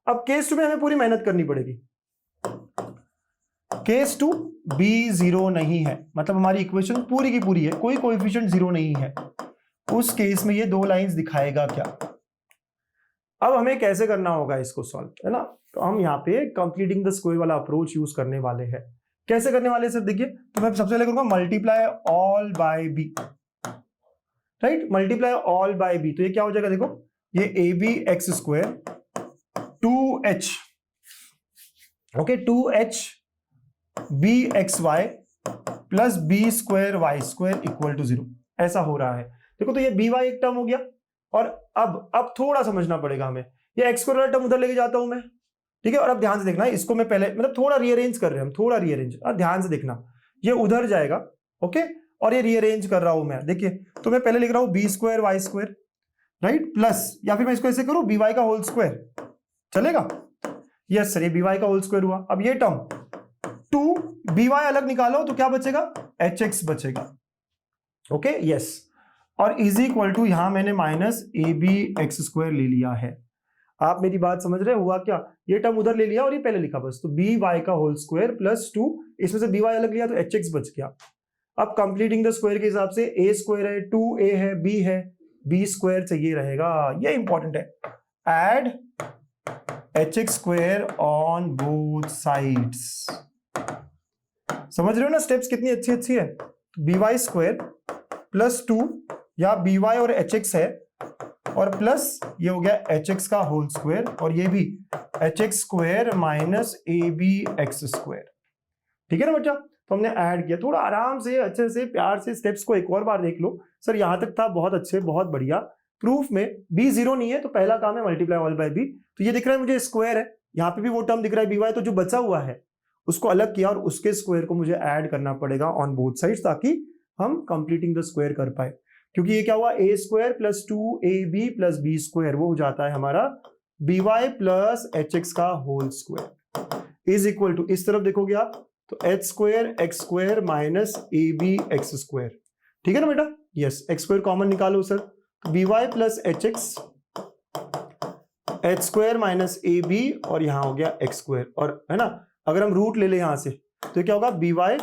अब केस 2 में हमें पूरी मेहनत करनी पड़ेगी। केस 2 b 0 नहीं है, मतलब हमारी इक्वेशन पूरी की पूरी है, कोई कोएफिशिएंट 0 नहीं है, उस केस में ये दो लाइंस दिखाएगा क्या। अब हमें कैसे करना होगा इसको सॉल्व, है ना। तो हम यहाँ पे कंप्लीटिंग द स्क्वायर वाला अप्रोच यूज करने वाले हैं। कैसे करने वाले सर, देखिए तो मैं सबसे पहले करूंगा multiply all by B, right, multiply all by B. तो ये क्या हो जाएगा, देखो ये A B X square 2h, okay 2h B X Y plus B square Y square equal to 0, ऐसा हो रहा है। देखो तो ये बी वाई एक टर्म हो गया, और अब थोड़ा समझना पड़ेगा हमें, ये एक्स स्क्वायर वाला टर्म उधर लेके जाता हूं मैं, ठीक है। और अब ध्यान से देखना, इसको मैं पहले मतलब थोड़ा रीअरेंज कर रहे हैं हम, थोड़ा रीअरेंज, ध्यान से देखना, ये उधर जाएगा, ओके, और ये रीअरेंज कर रहा हूं मैं, देखिए तो मैं पहले लिख रहा हूं B square Y square, right, plus या फिर मैं इसको ऐसे करूं बी वाई का होल स्क्वायर, चलेगा। यस सर, ये बी वाई का होल स्क्वायर हुआ। अब ये टर्म 2 बी वाई अलग निकालो तो क्या बचेगा, एच एक्स बचेगा, ओके यस। और इज इक्वल टू यहां मैंने minus A B X square ले लिया है। आप मेरी बात समझ रहे, हुआ क्या, ये टर्म उधर ले लिया और ये पहले लिखा बस, तो बी वाई का होल स्क्वायर प्लस 2, इसमें से बी वाई अलग लिया तो एच एक्स बच गया। अब कंप्लीटिंग द स्क्वायर के हिसाब से ए स्क्वायर है, 2a है, b है, b स्क्वायर चाहिए रहेगा, ये इंपॉर्टेंट है। Add H X square on both sides, समझ रहे हो ना स्टेप्स कितनी अच्छी अच्छी है। बी वाई स्क्वायर प्लस 2 या बी वाई और एच एक्स है, और प्लस ये हो गया एच एक्स का होल स्क्वायर, और ये भी H X square minus A B X square, ठीक है ना बच्चा। तो हमने ऐड किया, थोड़ा आराम से अच्छे से प्यार से स्टेप्स को एक और बार देख लो। सर यहां तक था, बहुत अच्छे, बहुत बढ़िया। प्रूफ में b 0 नहीं है तो पहला काम है मल्टीप्लाई ऑल बाय b, तो ये दिख रहा है मुझे स्क्वायर है, यहाँ पे भी वो टर्म दिख रहा है by, तो जो बचा हुआ है उसको अलग किया और उसके स्क्वायर को मुझे ऐड करना पड़ेगा ऑन बोथ साइड्स, ताकि हम कंप्लीटिंग द स्क्वायर कर पाए। क्योंकि ये क्या हुआ, A square plus 2ab plus B square, वो हो जाता है हमारा by प्लस एच एक्स का whole square is equal to, इस तरफ देखोगे आप तो H square X square minus A B X square, ठीक है ना बेटा। यस, एक्स स्क्वायर कॉमन निकालो sir, B Y plus H X, H square minus A B, और यहां हो गया एक्स स्क्वायर, और है ना अगर हम रूट ले ले यहां से तो क्या होगा, B Y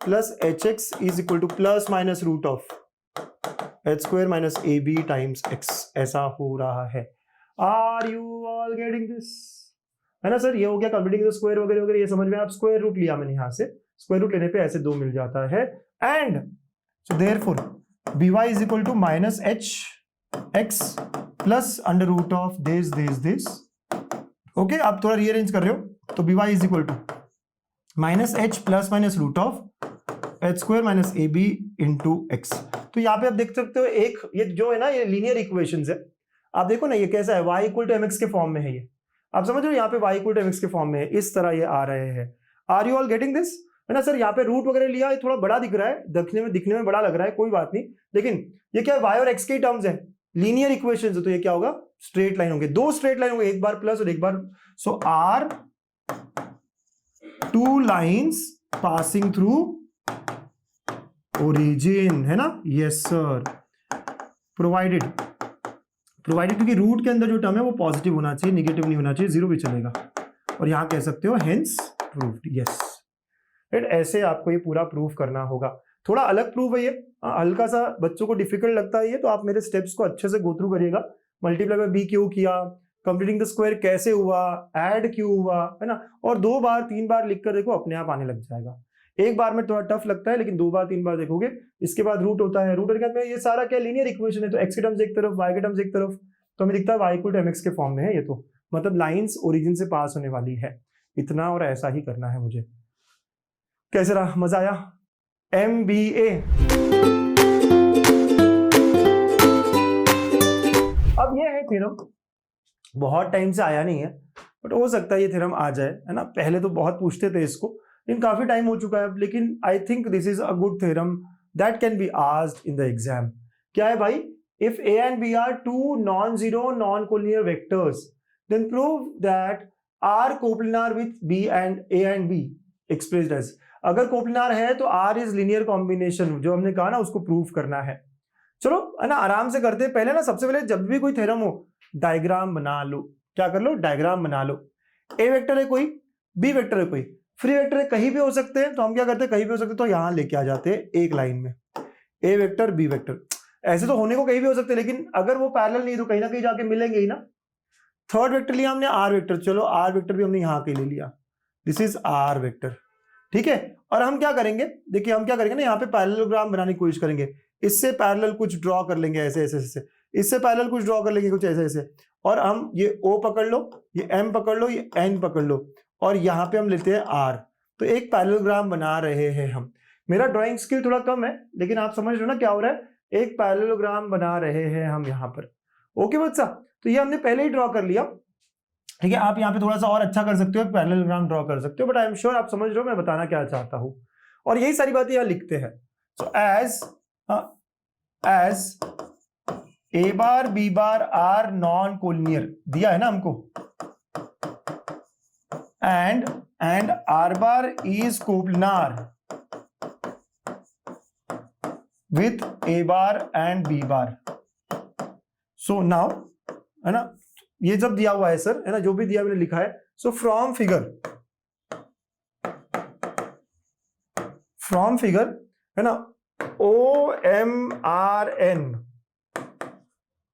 plus H X is equal to plus minus root of H square minus A B times X, ऐसा हो रहा है। Are you all getting this, है ना सर। ये हो गया कंप्लीटिंग द स्क्वायर वगैरह वगैरह, ये समझ में। आप स्क्वायर रूट लिया मैंने यहां से, स्क्वायर रूट लेने पे ऐसे 2 मिल जाता है, and so therefore B Y is equal to minus H X plus under root of this, okay. आप थोड़ा रीअरेंज कर रहे हो, तो B Y is equal to minus H plus minus root of H square minus A B into X. तो यहाँ पे आप देख सकते हो एक, ये जो है ना ये लीनियर इक्वेशंस है, आप देखो ना ये कैसा है, y equal to M X के फॉर्म में है, ये आप समझ रहे हो, यहाँ पे y equal to M X के फॉर्म में है, इस तरह ये आ रहे हैं। Are you all getting this, है ना सर। यहाँ पे रूट वगैरह लिया, ये थोड़ा बड़ा दिख रहा है, दिखने में बड़ा लग रहा है, कोई बात नहीं, लेकिन ये क्या है, y और x के टर्म्स है, लीनियर इक्वेशंस है, तो ये क्या होगा, स्ट्रेट लाइन होंगे, 2 स्ट्रेट लाइन होंगे, एक बार प्लस और एक बार, so are 2 lines passing through origin, है ना। यस सर, प्रोवाइडेड क्योंकि रूट के अंदर जो टर्म है वो पॉजिटिव होना चाहिए, निगेटिव नहीं होना चाहिए, 0 भी चलेगा, और यहां कह सकते हो हेंस प्रूव्ड। यस राइट, ऐसे आपको ये पूरा प्रूफ करना होगा। थोड़ा अलग प्रूफ है ये, हल्का सा बच्चों को डिफिकल्ट लगता है ये, तो आप मेरे स्टेप्स को अच्छे से गो थ्रू करिएगा। मल्टीप्लाई बाय बी क्यों किया, कंप्लीटिंग द स्क्वायर कैसे हुआ, ऐड क्यों हुआ, है ना, और 2 बार 3 बार लिख कर देखो, अपने आप आने लग जाएगा। एक बार में थोड़ा टफ लगता है, लेकिन 2 बार 3 बार देखोगे, इसके बाद रूट होता है, रूट के बाद में ये सारा क्या लीनियर इक्वेशन है, तो एक्स के टर्म्स एक तरफ, वाई के टर्म्स एक तरफ, तो हमें दिखता है y इक्वल टू mx के फॉर्म में है ये, तो मतलब लाइंस ओरिजिन से पास होने वाली है, इतना और ऐसा ही करना है मुझे। कैसे रहा, मजा आया। MBA, अब ये है थ्योरम, बहुत टाइम से आया नहीं है, बट हो सकता है ये थ्योरम आ जाए, है ना। पहले तो बहुत पूछते थे इसको, लेकिन काफी टाइम हो चुका है, लेकिन I think this is a good theorem that can be asked in the exam. क्या है भाई, if A and B are 2 non-zero non-collinear vectors, then prove that R coplanar with B and A and B expressed as, अगर कोप्लिनार है तो R is linear combination, जो हमने कहा ना उसको प्रूफ करना है। चलो है ना, आराम से करते हैं। पहले ना सबसे पहले जब भी कोई थ्योरम हो डायग्राम बना लो, क्या कर लो, डायग्राम बना लो। A वेक्टर है कोई, B वेक्टर है कोई, फ्री वेक्टर कहीं भी हो सकते हैं, तो हम क्या करते हैं, कहीं भी हो सकते हैं तो यहां लेके आ जाते हैं एक लाइन में, ए वेक्टर बी वेक्टर। ऐसे तो होने को कहीं भी हो सकते हैं, लेकिन अगर वो पैरेलल नहीं तो कहीं ना कहीं जाके मिलेंगे ही ना। थर्ड वेक्टर लिया हमने आर वेक्टर, चलो आर वेक्टर भी हमने यहां के ले लिया, दिस इज आर वेक्टर, ठीक है। और हम क्या करेंगे, देखिए हम क्या करेंगे ना, यहाँ पे पैरेललोग्राम बनाने की कोशिश करेंगे, इससे पैरेलल कुछ ड्रॉ कर लेंगे ऐसे ऐसे ऐसे, इससे पैरेलल कुछ ड्रॉ कर लेंगे कुछ ऐसे ऐसे, और हम ये O पकड़ लो, ये M पकड़ लो, ये N पकड़ लो, और यहाँ पे हम लेते हैं R, तो एक पैरेललोग्राम बना रहे हैं हम। मेरा ड्राइंग स्किल थोड़ा कम है, लेकिन आप समझ रहे हो ना क्या हो रहा है, एक पैरेललोग्राम बना रहे हैं हम यहाँ पर। ओके बच्चा, तो ये हमने पहले ही ड्रॉ कर लिया, ठीक है। आप यहाँ पे थोड़ा सा और अच्छा कर सकते हो, पैरेललोग्राम ड्रॉ कर सकते हो, बट आई एम श्योर आप समझ रहे हो मैं बताना क्या चाहता हूं, और यही सारी बातें यहाँ लिखते हैं। So as A bar B bar are non collinear दिया है ना हमको, and R bar is coplanar with A bar and B bar. So now, है ना, ये जब दिया हुआ है सर, है ना, जो भी दिया मैंने लिखा है, सो फ्रॉम फिगर है ना, OMRN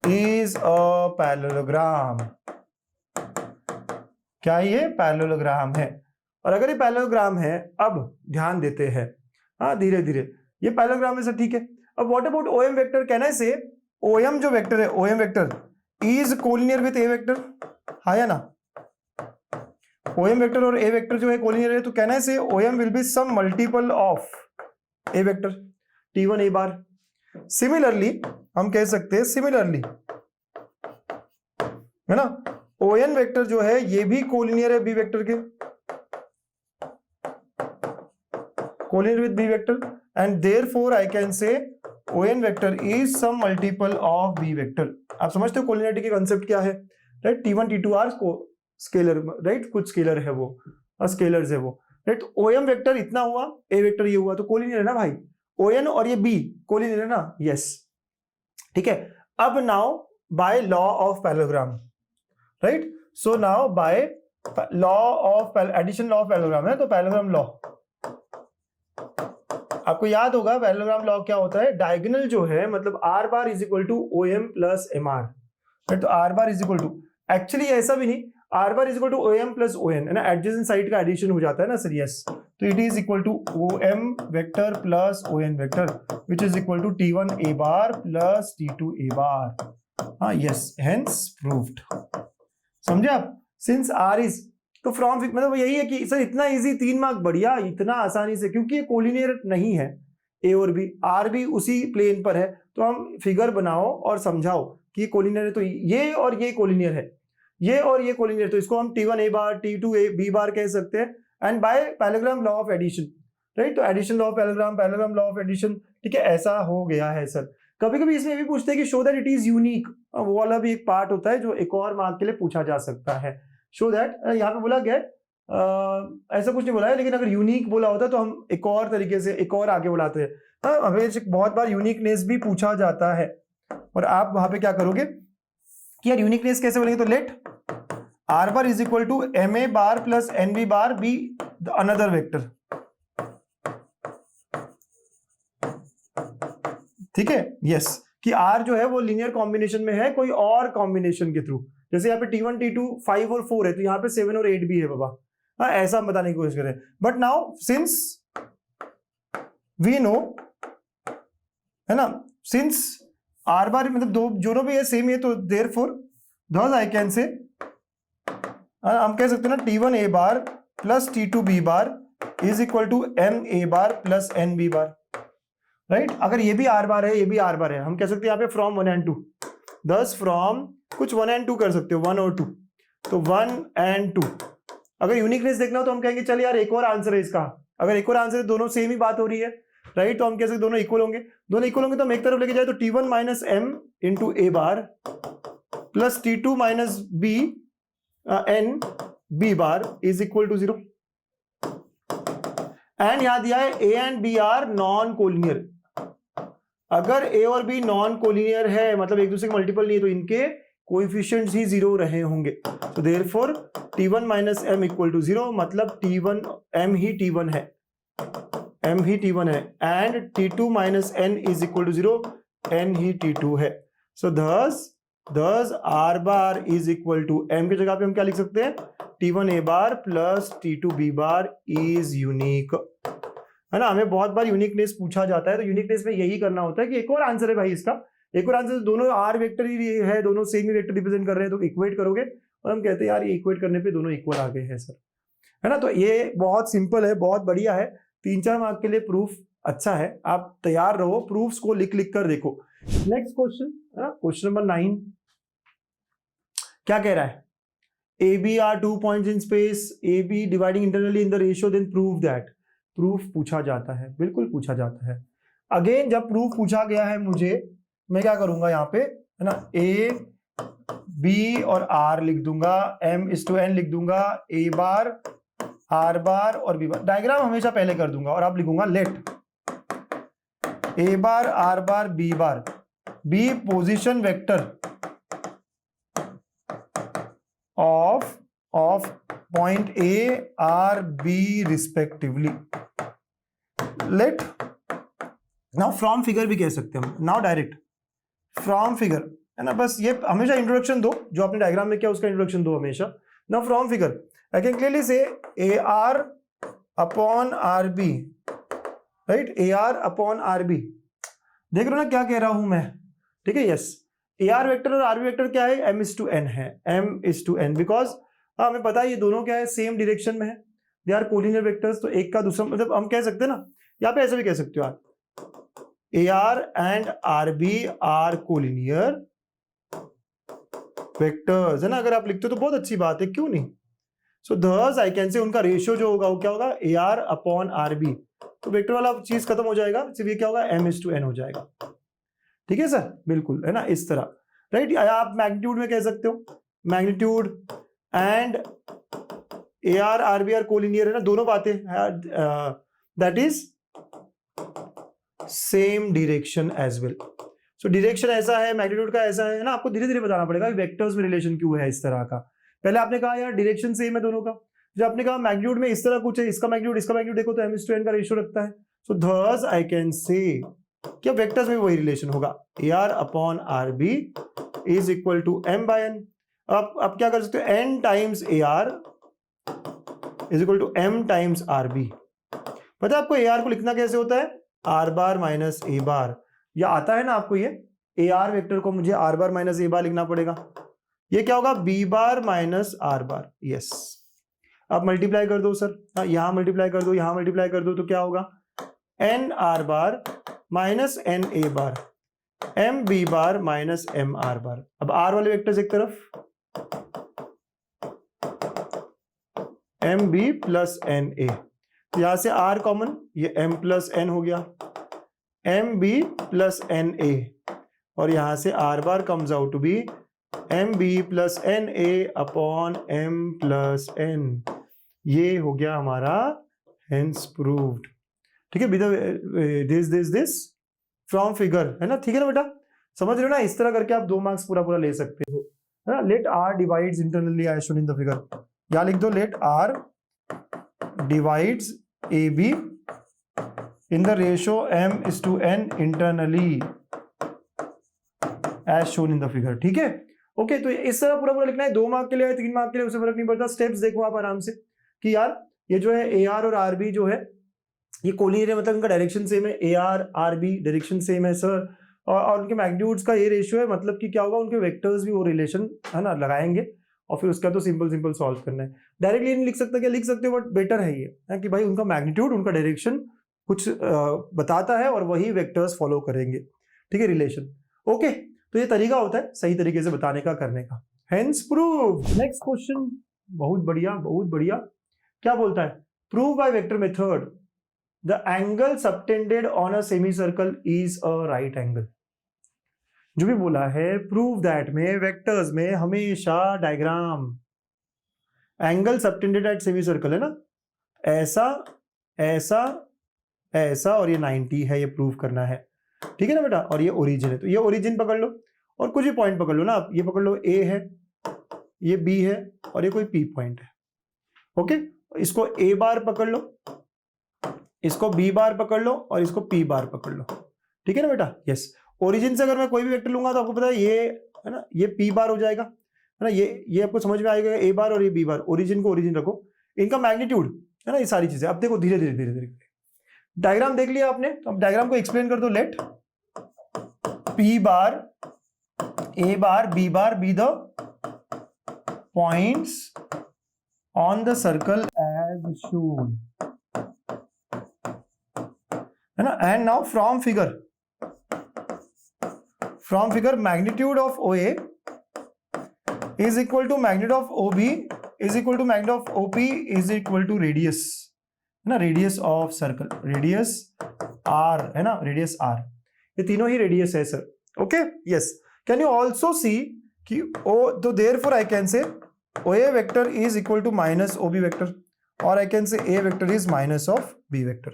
इज अ पैरेललोग्राम। क्या ये पैरेललोग्राम है? और अगर ये पैरेललोग्राम है, अब ध्यान देते हैं, हाँ धीरे धीरे, ये पैरेललोग्राम है सर, ठीक है। अब व्हाट अबाउट OM वेक्टर, कहना है से OM जो वेक्टर है, OM vector is collinear with A vector, हाँ या ना? OM वेक्टर और ए वेक्टर जो है कोलिनियर है, तो कहना है से OM will be some multiple of A vector, T1 A bar. Similarly हम कह सकते हैं, सिमिलरली है ना, ON वेक्टर जो है ये भी कोलिनियर है बी वेक्टर के, collinear with B vector, and therefore I can say ON vector is some multiple of B vector. आप समझते हो कोलिनियरिटी के कंसेप्ट क्या है, राइट? T1 T2 आर को स्केलर, राइट, कुछ स्केलर है वो, स्केलर्स है वो, राइट। तो OM वेक्टर इतना हुआ, ए वेक्टर ये हुआ, तो कोलिनियर है ना भाई, ON और ये बी कोलिनियर है ना, यस, ठीक है। अब now by law of parallelogram, right, so now by law of addition, law of parallelogram है, तो पैरेललोग्राम लॉ आपको याद होगा, पैरेललोग्राम लॉ क्या होता है, डायगोनल जो है, मतलब R bar is equal to OM plus MR, right. तो R bar is equal to, actually ऐसा भी नहीं, R bar is equal to OM plus ON, है ना, एडजेसेंट साइड का एडिशन हो जाता है ना सर, यस। तो it is equal to OM vector plus ON vector which is equal to T1 A bar plus T2 A bar, हाँ yes, hence proved. समझे आप? सिंस आर इज, तो फ्रॉम, मतलब यही है कि सर इतना इजी 3 मार्क, बढ़िया, इतना आसानी से, क्योंकि ये कोलिनियर नहीं है, ए और बी, आर भी उसी प्लेन पर है, तो हम फिगर बनाओ और समझाओ कि ये कोलिनियर है, तो ये और ये कोलिनियर है, ये और ये कोलिनियर, तो इसको हम T1 A bar T2 A B bar कह सकते हैं, and by parallelogram law of addition, right. तो addition law of parallelogram, parallelogram law of addition, ठीक है, ऐसा हो गया है सर। कभी कभी इसमें भी पूछते हैं कि show that it is unique, वो वाला भी एक पार्ट होता है जो एक और मार्क के लिए पूछा जा सकता है। शो दैट, यहाँ पे बोला गया ऐसा कुछ नहीं बोला है, लेकिन अगर यूनिक बोला होता है तो हम एक और तरीके से, एक और आगे बुलाते हैं, हमें बहुत बार यूनिकनेस भी पूछा जाता है, और आप वहां पे क्या करोगे कि यार यूनिकनेस कैसे बोलेंगे, तो let R bar is equal to MA bar plus NB bar be another vector, ठीक है, यस, कि R जो है वो लीनियर कॉम्बिनेशन में है कोई और कॉम्बिनेशन के थ्रू, जैसे यहाँ पे T1 T2 5 और 4 है, तो यहाँ पे 7 और 8 भी है बाबा, हाँ ऐसा हम बताने की कोशिश करें। But now since we know, है ना, सिंस आर बार मतलब दो दोनों भी है सेम है, तो देयरफॉर थस आई कैन से, हम कह सकते हैं ना, T1 A bar plus T2 B bar is equal to M A bar plus N B bar, right. अगर ये भी आर बार है, ये भी आर बार है, हम कह सकते हैं यहाँ पे फ्रॉम 1 and 2, दस फ्रॉम कुछ 1 and 2 कर सकते हो, 1 और 2, तो 1 and 2। अगर यूनिकनेस देखना हो तो हम कहेंगे चल यार एक और आंसर है इसका, अगर एक और आंसर है, दोनों सेम ही बात हो रही है, राइट, तो हम कह सकते दोनों इक्वल होंगे, दोनों इक्वल होंगे तो हम एक तरफ लेके जाए तो T1 minus M into A bar plus T2 minus B N B bar is equal to 0, and यहां दिया है A and B are non collinear. अगर A और B नॉन कोलिनियर है, मतलब एक दूसरे के मल्टीपल नहीं है, तो इनके कोएफिशिएंट्स ही 0 रहे होंगे। तो therefore T1 minus m equal to 0, मतलब T1 m ही T1 है, m ही T1 है, and T2 minus n is equal to 0, n ही T2 है। So thus r bar is equal to m की जगह पे हम क्या लिख सकते हैं, T1 a bar plus T2 b bar is unique, है ना। हमें बहुत बार यूनिकनेस पूछा जाता है, तो यूनिकनेस में यही करना होता है कि एक और आंसर है भाई इसका, एक और आंसर, दोनों आर वेक्टर ही है, दोनों सेम ही वेक्टर रिप्रेजेंट कर रहे हैं, तो इक्वेट करोगे और हम कहते हैं यार ये इक्वेट करने पे दोनों इक्वल आ गए हैं सर, है ना। तो ये बहुत सिंपल है, बहुत बढ़िया है, 3-4 मार्क के लिए प्रूफ अच्छा है, आप तैयार रहो, प्रूफ्स को लिख लिख कर देखो। नेक्स्ट क्वेश्चन, क्वेश्चन नंबर 9 क्या कह रहा है, AB are 2 points in space, AB dividing internally in the ratio, then prove that। Proof पूछा जाता है, बिल्कुल पूछा जाता है। अगेन जब प्रूफ पूछा गया है मुझे, मैं क्या करूंगा यहाँ पे, है ना, A, B और R लिख दूंगा, m/n लिख दूंगा, A बार, R बार और B बार, डायग्राम हमेशा पहले कर दूंगा और अब लिखूंगा let A bar, R bar, B bar, B position vector of point A, R, B respectively। Let now from figure भी कह सकते हैं हम, now direct from figure, है ना, बस ये हमेशा इंट्रोडक्शन दो, जो आपने डायग्राम में किया उसका इंट्रोडक्शन दो हमेशा। now from figure I can clearly say AR upon RB, right, AR upon RB, देख रहे हो ना क्या कह रहा हूं मैं, ठीक है। यस, AR वेक्टर और RB वेक्टर क्या है, m/n है, m/n, बिकॉज हमें पता है ये दोनों क्या है, सेम डायरेक्शन में है, दे आर कोलिनियर वेक्टर्स, तो एक का दूसरा, मतलब हम कह सकते हैं ना, यहाँ पे ऐसे भी कह सकते हो आप, AR and RB are collinear vectors, है ना। अगर आप लिखते हो तो बहुत अच्छी बात है, क्यों नहीं। सो thus आई कैन से उनका रेशियो जो होगा वो क्या होगा, AR अपॉन RB, तो वेक्टर वाला चीज खत्म हो जाएगा, सिर्फ ये क्या होगा, m/n हो जाएगा, ठीक है सर, बिल्कुल, है ना, इस तरह, राइट। आप मैग्नीट्यूड में कह सकते हो, magnitude and AR RB are collinear, है ना, दोनों बातें, that is same direction as well. So direction ऐसा है, मैग्नीट्यूड का ऐसा है ना, आपको धीरे धीरे बताना पड़ेगा वेक्टर्स में रिलेशन क्यों है इस तरह का। पहले आपने कहा यार डायरेक्शन सेम है दोनों का, जब आपने कहा मैग्नीट्यूड में इस तरह कुछ है, इसका मैग्नीट्यूड देखो तो m/n का रेशियो रखता है। सो thus आई कैन से क्या वेक्टर्स में वही रिलेशन होगा, AR upon RB is equal to m/n। अब क्या कर सकते हो, n times AR is equal to m times RB। पता है आपको AR को लिखना कैसे होता है, R बार माइनस A बार, या आता है ना आपको ये AR वेक्टर को मुझे R बार माइनस A बार लिखना पड़ेगा, ये क्या होगा, B बार माइनस R बार। यस, अब मल्टीप्लाई कर दो सर, यहां मल्टीप्लाई कर दो, यहां मल्टीप्लाई कर दो, तो क्या होगा, n R bar minus n A bar, m B bar minus m R bar. अब R वाले वेक्टर्स एक तरफ, m B plus n A, यहां से R कॉमन, ये m प्लस n हो गया, m B plus n A, और यहां से R bar comes out to be m B plus n A upon m plus n। ये हो गया हमारा हेंस प्रूव्ड, ठीक है, दिस फ्रॉम फिगर, है ना, ठीक है ना बेटा, समझ रहे हो ना, इस तरह करके आप 2 मार्क्स पूरा ले सकते हो, है ना। Let R divides internally as shown in the figure, या लिख दो let R divides AB in the ratio m/n internally as shown in the figure, ठीक है। ओके, तो इस तरह पूरा लिखना है, 2 मार्क के लिए, 3 मार्क के लिए, उससे फर्क नहीं पड़ता। स्टेप्स देखो आप आराम से कि यार ये जो है AR और RB जो है ये कोलिनियर है, मतलब इनका डायरेक्शन सेम है, AR RB डायरेक्शन सेम है सर, और उनके मैग्नीट्यूड्स का ये रेशियो है, मतलब कि क्या होगा, उनके वेक्टर्स भी वो रिलेशन, है ना, लगाएंगे, और फिर उसका तो सिंपल सॉल्व करना है। डायरेक्टली नहीं लिख सकता, क्या लिख सकते हो, बट बेटर है ये, है कि भाई उनका मैग्नीट्यूड, उनका डायरेक्शन कुछ बताता है और वही वेक्टर्स फॉलो करेंगे, ठीक है, रिलेशन। ओके, तो ये तरीका होता है सही तरीके से बताने का, करने का, हेंस प्रूव। नेक्स्ट क्वेश्चन, बहुत बढ़िया, क्या बोलता है, prove by vector method the angle subtended on a semicircle is a right angle. जो भी बोला है, प्रूव दैट में वेक्टर्स में हमेशा diagram, angle subtended at semicircle, है ना, ऐसा ऐसा ऐसा, और ये 90 है, ये प्रूव करना है, ठीक है ना बेटा, और ये ओरिजिन है, तो ये ओरिजिन पकड़ लो, और कुछ भी पॉइंट पकड़ लो ना आप, ये पकड़ लो A है, ये B है और ये कोई P पॉइंट है। ओके, इसको A बार पकड़ लो, इसको B बार पकड़ लो और इसको P बार पकड़ लो, ठीक है ना बेटा। यस, ओरिजिन से अगर मैं कोई भी वेक्टर लूंगा तो आपको पता है ये है ना, ये P बार हो जाएगा, है ना, ये आपको समझ में आएगा, A बार और ये B बार। ओरिजिन को ओरिजिन रखो, इनका मैग्नीट्यूड है ना, ये सारी चीजें। अब देखो धीरे धीरे धीरे धीरे डायग्राम देख लिया आपने, तो अब डायग्राम को एक्सप्लेन कर दो। Let P bar A bar B bar be the points on the circle as shown, है ना। And now from figure magnitude of OA is equal to magnitude of OB is equal to magnitude of OP is equal to radius, है ना, radius of circle, radius R, है ना, radius R, ये तीनों ही radius है sir. Okay, yes, can you also see कि O, तो therefore I can say OA vector is equal to minus OB vector, और I can say A vector is minus of B vector,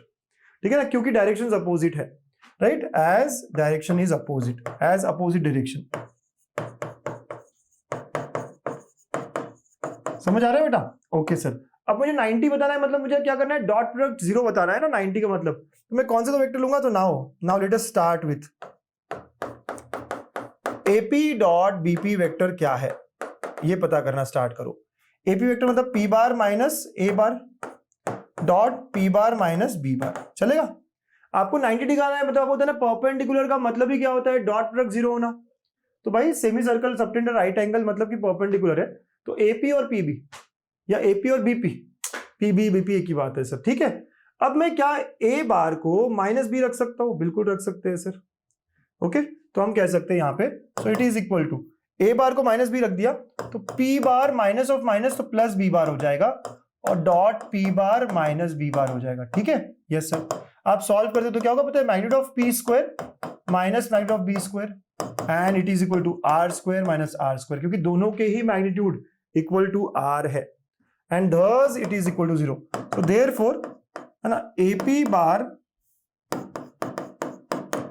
ठीक है ना, क्योंकि direction opposite है, right, as direction is opposite, as opposite direction. समझ आ रहा है बेटा? ओके सर, अब मुझे 90 बताना है, मतलब मुझे क्या करना है, डॉट प्रोडक्ट 0 बताना है ना 90 का मतलब, तो मैं कौन सा तो वेक्टर लूंगा, तो now let us start with AP dot BP vector क्या है, ये पता करना स्टार्ट करो। AP वेक्टर मतलब P bar minus A bar dot P bar minus B बार, चलेगा। आपको 90 निकालना है, मतलब होता है ना परपेंडिकुलर का मतलब ही क्या होता है, डॉट प्रोडक्ट 0 होना। तो भाई सेमी सर्कल सबटेंडर राइट एंगल मतलब कि परपेंडिकुलर है, तो AP और PB या AP और BP, PB BP एक ही बात है सर, ठीक है। अब मैं क्या A बार को माइनस B रख सकता हूं, बिल्कुल रख सकते हैं सर। ओके, तो हम कह सकते हैं यहाँ पे, so it is equal to A bar को माइनस B रख दिया तो P bar minus of minus तो प्लस B बार हो जाएगा, और dot P bar minus B bar हो जाएगा, ठीक है। यस सर, आप सॉल्व करते तो क्या होगा पता है, magnitude of P square minus magnitude of B square and it is equal to R square minus R square, क्योंकि दोनों के ही मैग्नीट्यूड इक्वल टू R है, and thus it is equal to 0। तो देयरफॉर है ना, AP bar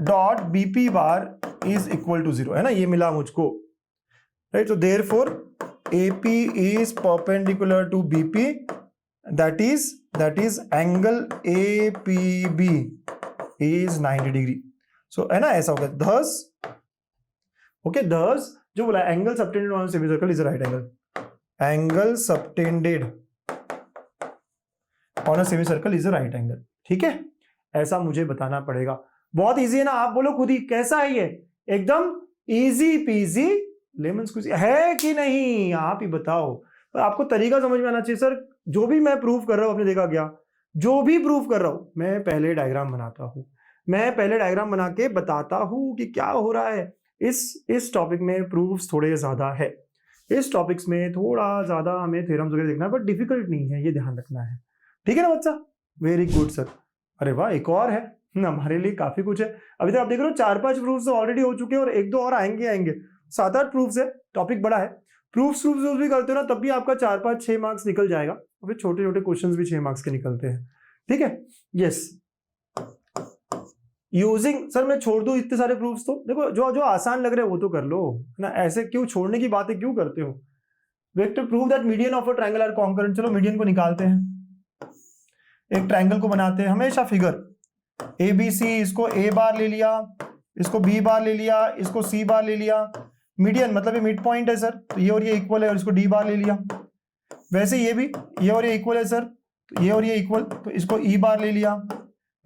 dot BP bar is equal to 0, है ना, ये मिला मुझको, राइट। तो therefore AP is perpendicular to BP, that is angle APB is 90 degree. सो है ना, ऐसा होगा thus, ओके, thus जो बोला angle subtended on semi circle is right angle, angle subtended on a semi circle is a right angle, ठीक है। ऐसा मुझे बताना पड़ेगा, बहुत इजी है ना, आप बोलो खुद ही कैसा है ये, एकदम इजी पीजी लेमन स्क्वीजी है कि नहीं, आप ही बताओ। पर आपको तरीका समझ में आना चाहिए सर, जो भी मैं प्रूफ कर रहा हूं, आपने देखा क्या, जो भी प्रूफ कर रहा हूं मैं पहले डायग्राम बनाता हूं, मैं पहले डायग्राम बना के बताता हूं कि क्या हो रहा है। इस टॉपिक में प्रूफ्स थोड़े ज्यादा है, इस टॉपिक्स में थोड़ा ज्यादा हमें थ्योरम्स वगैरह देखना है, बट डिफिकल्ट नहीं है, ये ध्यान रखना है, ठीक है ना बच्चा। वेरी गुड सर, अरे वाह, एक और है, हमारे लिए काफी कुछ है। अभी तक आप देख रहे हो 4-5 प्रूफ्स ऑलरेडी हो चुके हैं, और 1-2 और आएंगे 7-8 प्रूफ्स है, टॉपिक बड़ा है। प्रूफ्स भी करते हो ना, तब भी आपका 4-5-6 मार्क्स निकल जाएगा, और फिर छोटे छोटे क्वेश्चंस भी 6 मार्क्स के निकलते हैं, ठीक है। यस, यूजिंग, सर मैं छोड़ दूं इतने सारे प्रूफ्स, तो देखो जो आसान लग रहे हैं वो तो कर लो ना, ऐसे क्यों छोड़ने की बातें क्यों करते हो। Vector prove that median of a triangle are concurrent, चलो मीडियन को निकालते हैं, एक ट्रायंगल को बनाते हैं, हमेशा फिगर ABC, इसको A बार ले लिया, इसको B बार ले लिया, इसको C बार ले लिया, मीडियन मतलब ये मिड पॉइंट है सर, तो ये और ये इक्वल है, और इसको D बार ले लिया। वैसे ये भी, ये और ये इक्वल है सर, तो ये और ये इक्वल, तो इसको E बार ले लिया।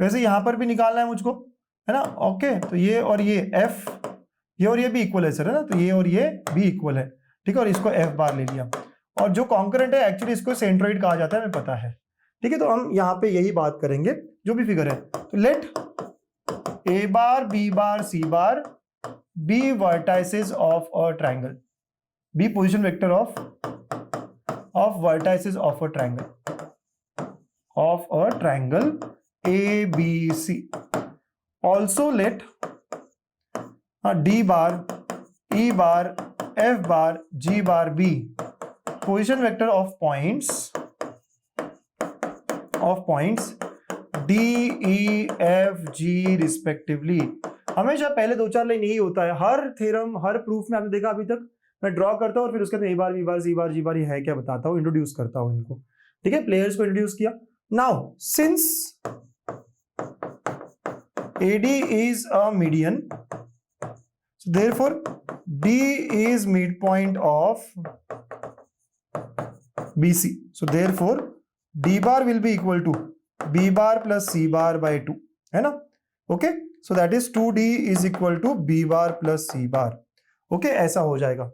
वैसे यहां पर भी निकालना है मुझको, है ना, ओके, तो ये और ये F, ये और ये भी इक्वल है सर, है ना, तो ये और ये भी इक्वल है, ठीक है, और इसको F बार ले लिया। और जो कॉन्करेंट है एक्चुअली इसको सेंट्रोइड कहा जाता है, हमें पता है, ठीक है। तो हम यहाँ पे यही बात करेंगे, जो भी फिगर है, तो let A bar B bar C bar B vertices of a triangle, B position vector of vertices of a triangle ABC. Also let D bar, E bar, F bar, G bar be position vector of points D, E, F, G respectively. हमेशा पहले 2-4 line यही होता है हर theorem, हर proof में आपने देखा अभी तक। मैं ड्रॉ करता हूँ और फिर उसके बाद ए बार बी बार सी बार जी बार ये है क्या बताता हूँ, इंट्रोड्यूस करता हूँ इनको, ठीक है, प्लेयर्स को इंट्रोड्यूस किया। Now since AD is a median, so therefore D is midpoint of BC, so therefore D bar will be equal to B bar plus C bar by 2, है ना, okay, so that is 2D is equal to B bar plus C bar, okay, ऐसा हो जाएगा।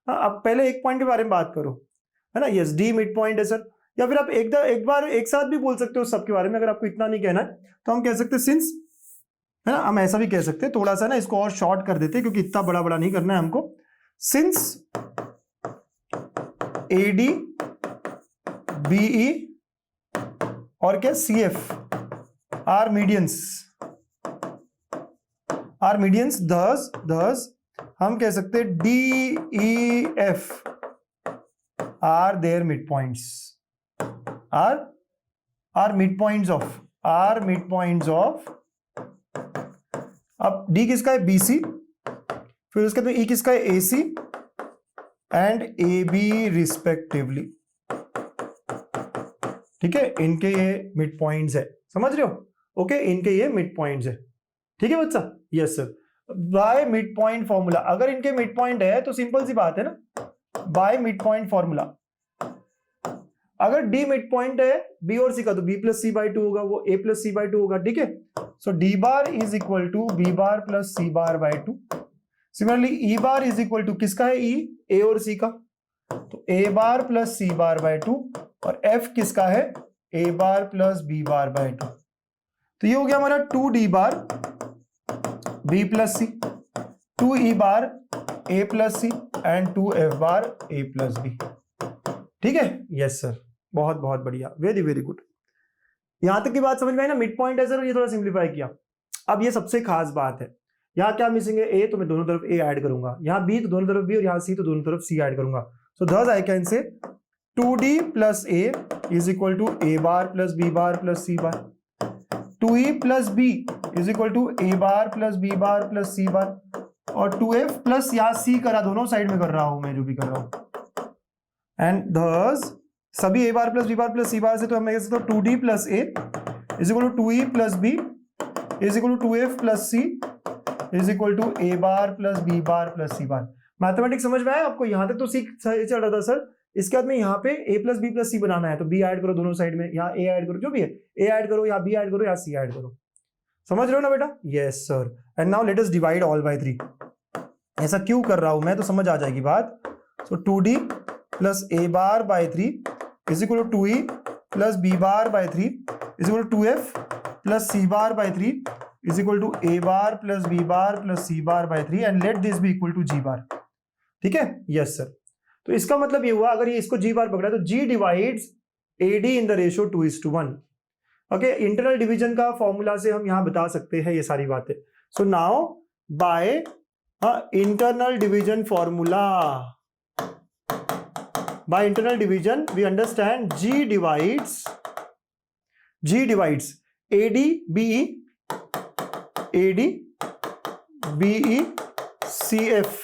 हाँ, अब पहले एक point के बारे में बात करो, है ना, यस D मिड पॉइंट है सर, या फिर आप एक बार एक साथ भी बोल सकते हो सबके बारे में, अगर आपको इतना नहीं कहना है तो हम कह सकते हैं सिंस, है ना, हम ऐसा भी कह सकते हैं, थोड़ा सा ना इसको और शॉर्ट कर देते हैं क्योंकि इतना बड़ा बड़ा नहीं करना है हमको। सिंस AD BE और क्या CF आर मीडियंस thus हम कह सकते हैं DEF are their mid points, are mid points of अब D किसका है BC, फिर उसके बाद E किसका है AC एंड AB रिस्पेक्टिवली, ठीक है, इनके ये मिड पॉइंट्स है, समझ रहे हो, ओके, इनके ये मिड पॉइंट्स है, ठीक है बच्चा, yes sir. By mid point formula, अगर इनके मिड पॉइंट है तो सिंपल सी बात है ना, बाय मिड पॉइंट फॉर्मूला, अगर D मिड पॉइंट है B और C का तो B प्लस C बाई 2 होगा, वो A प्लस C बाई 2 होगा, ठीक है, so D bar is equal to B bar plus C bar by 2। Similarly E bar is equal to किसका है E, A और C का, तो A bar plus C bar by 2 और F किसका है A bar plus B bar by 2, तो ये हो गया हमारा 2D bar B plus C, 2E bar A plus C and 2F bar A plus B, ठीक है, यस सर, बहुत बहुत बढ़िया, वेरी वेरी गुड। यहां तक की बात समझ में आई ना, मिड पॉइंट है सर, ये थोड़ा सिंप्लीफाई किया। अब ये सबसे खास बात है, यहाँ क्या मिसिंग है A, तो मैं दोनों तरफ A ऐड करूंगा, यहाँ B तो दोनों तरफ B और यहाँ C तो दोनों तरफ C ऐड करूंगा, so thus I can say 2D plus A is equal to A bar plus B bar plus C bar, 2E plus B is equal to A bar plus B bar plus C bar, और 2F plus यहाँ C करा, दोनों side में कर रहा हूं मैं जो भी कर रहा हूं, एंड thus सभी A bar plus B bar plus C bar से तो हम कह सकते हैं 2D plus A is equal to 2E plus B is equal to 2F plus C is equal to A bar plus B bar plus C bar. Mathematics समझ में आया आपको, यहां तक तो C चल रहा था सर, इसके बाद में यहाँ पे A plus B plus C बनाना है तो B ऐड करो दोनों साइड में, यहाँ A ऐड करो, जो भी है A ऐड करो, यहाँ B ऐड करो, यहाँ C ऐड करो, समझ रहे हो ना बेटा, yes sir. And now let us divide all by 3, ऐसा क्यों कर रहा हूं मैं, तो समझ आ जाएगी बात। So 2D plus A bar by 3 is equal to 2E plus B bar by 3 is equal to 2F plus C bar by 3 is equal to A bar plus B bar plus C bar by 3 and let this be equal to G bar, ठीक है, yes sir. तो इसका मतलब ये हुआ, अगर ये इसको G बार पकड़ा तो G divides AD in the ratio 2:1, okay, internal division का फॉर्मूला से हम यहां बता सकते हैं ये सारी बातें। सो now by internal division formula, by internal division we understand G divides AD BE CF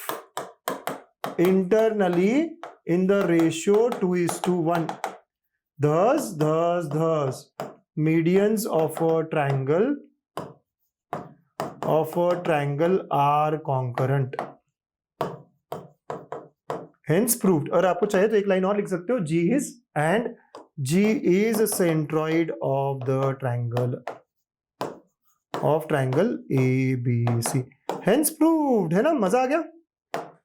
internally in the ratio 2:1, thus medians of a triangle are concurrent, hence proved। और आपको चाहिए तो एक लाइन और लिख सकते हो, G is centroid of the triangle ABC, hence proved, है ना, मजा आ गया,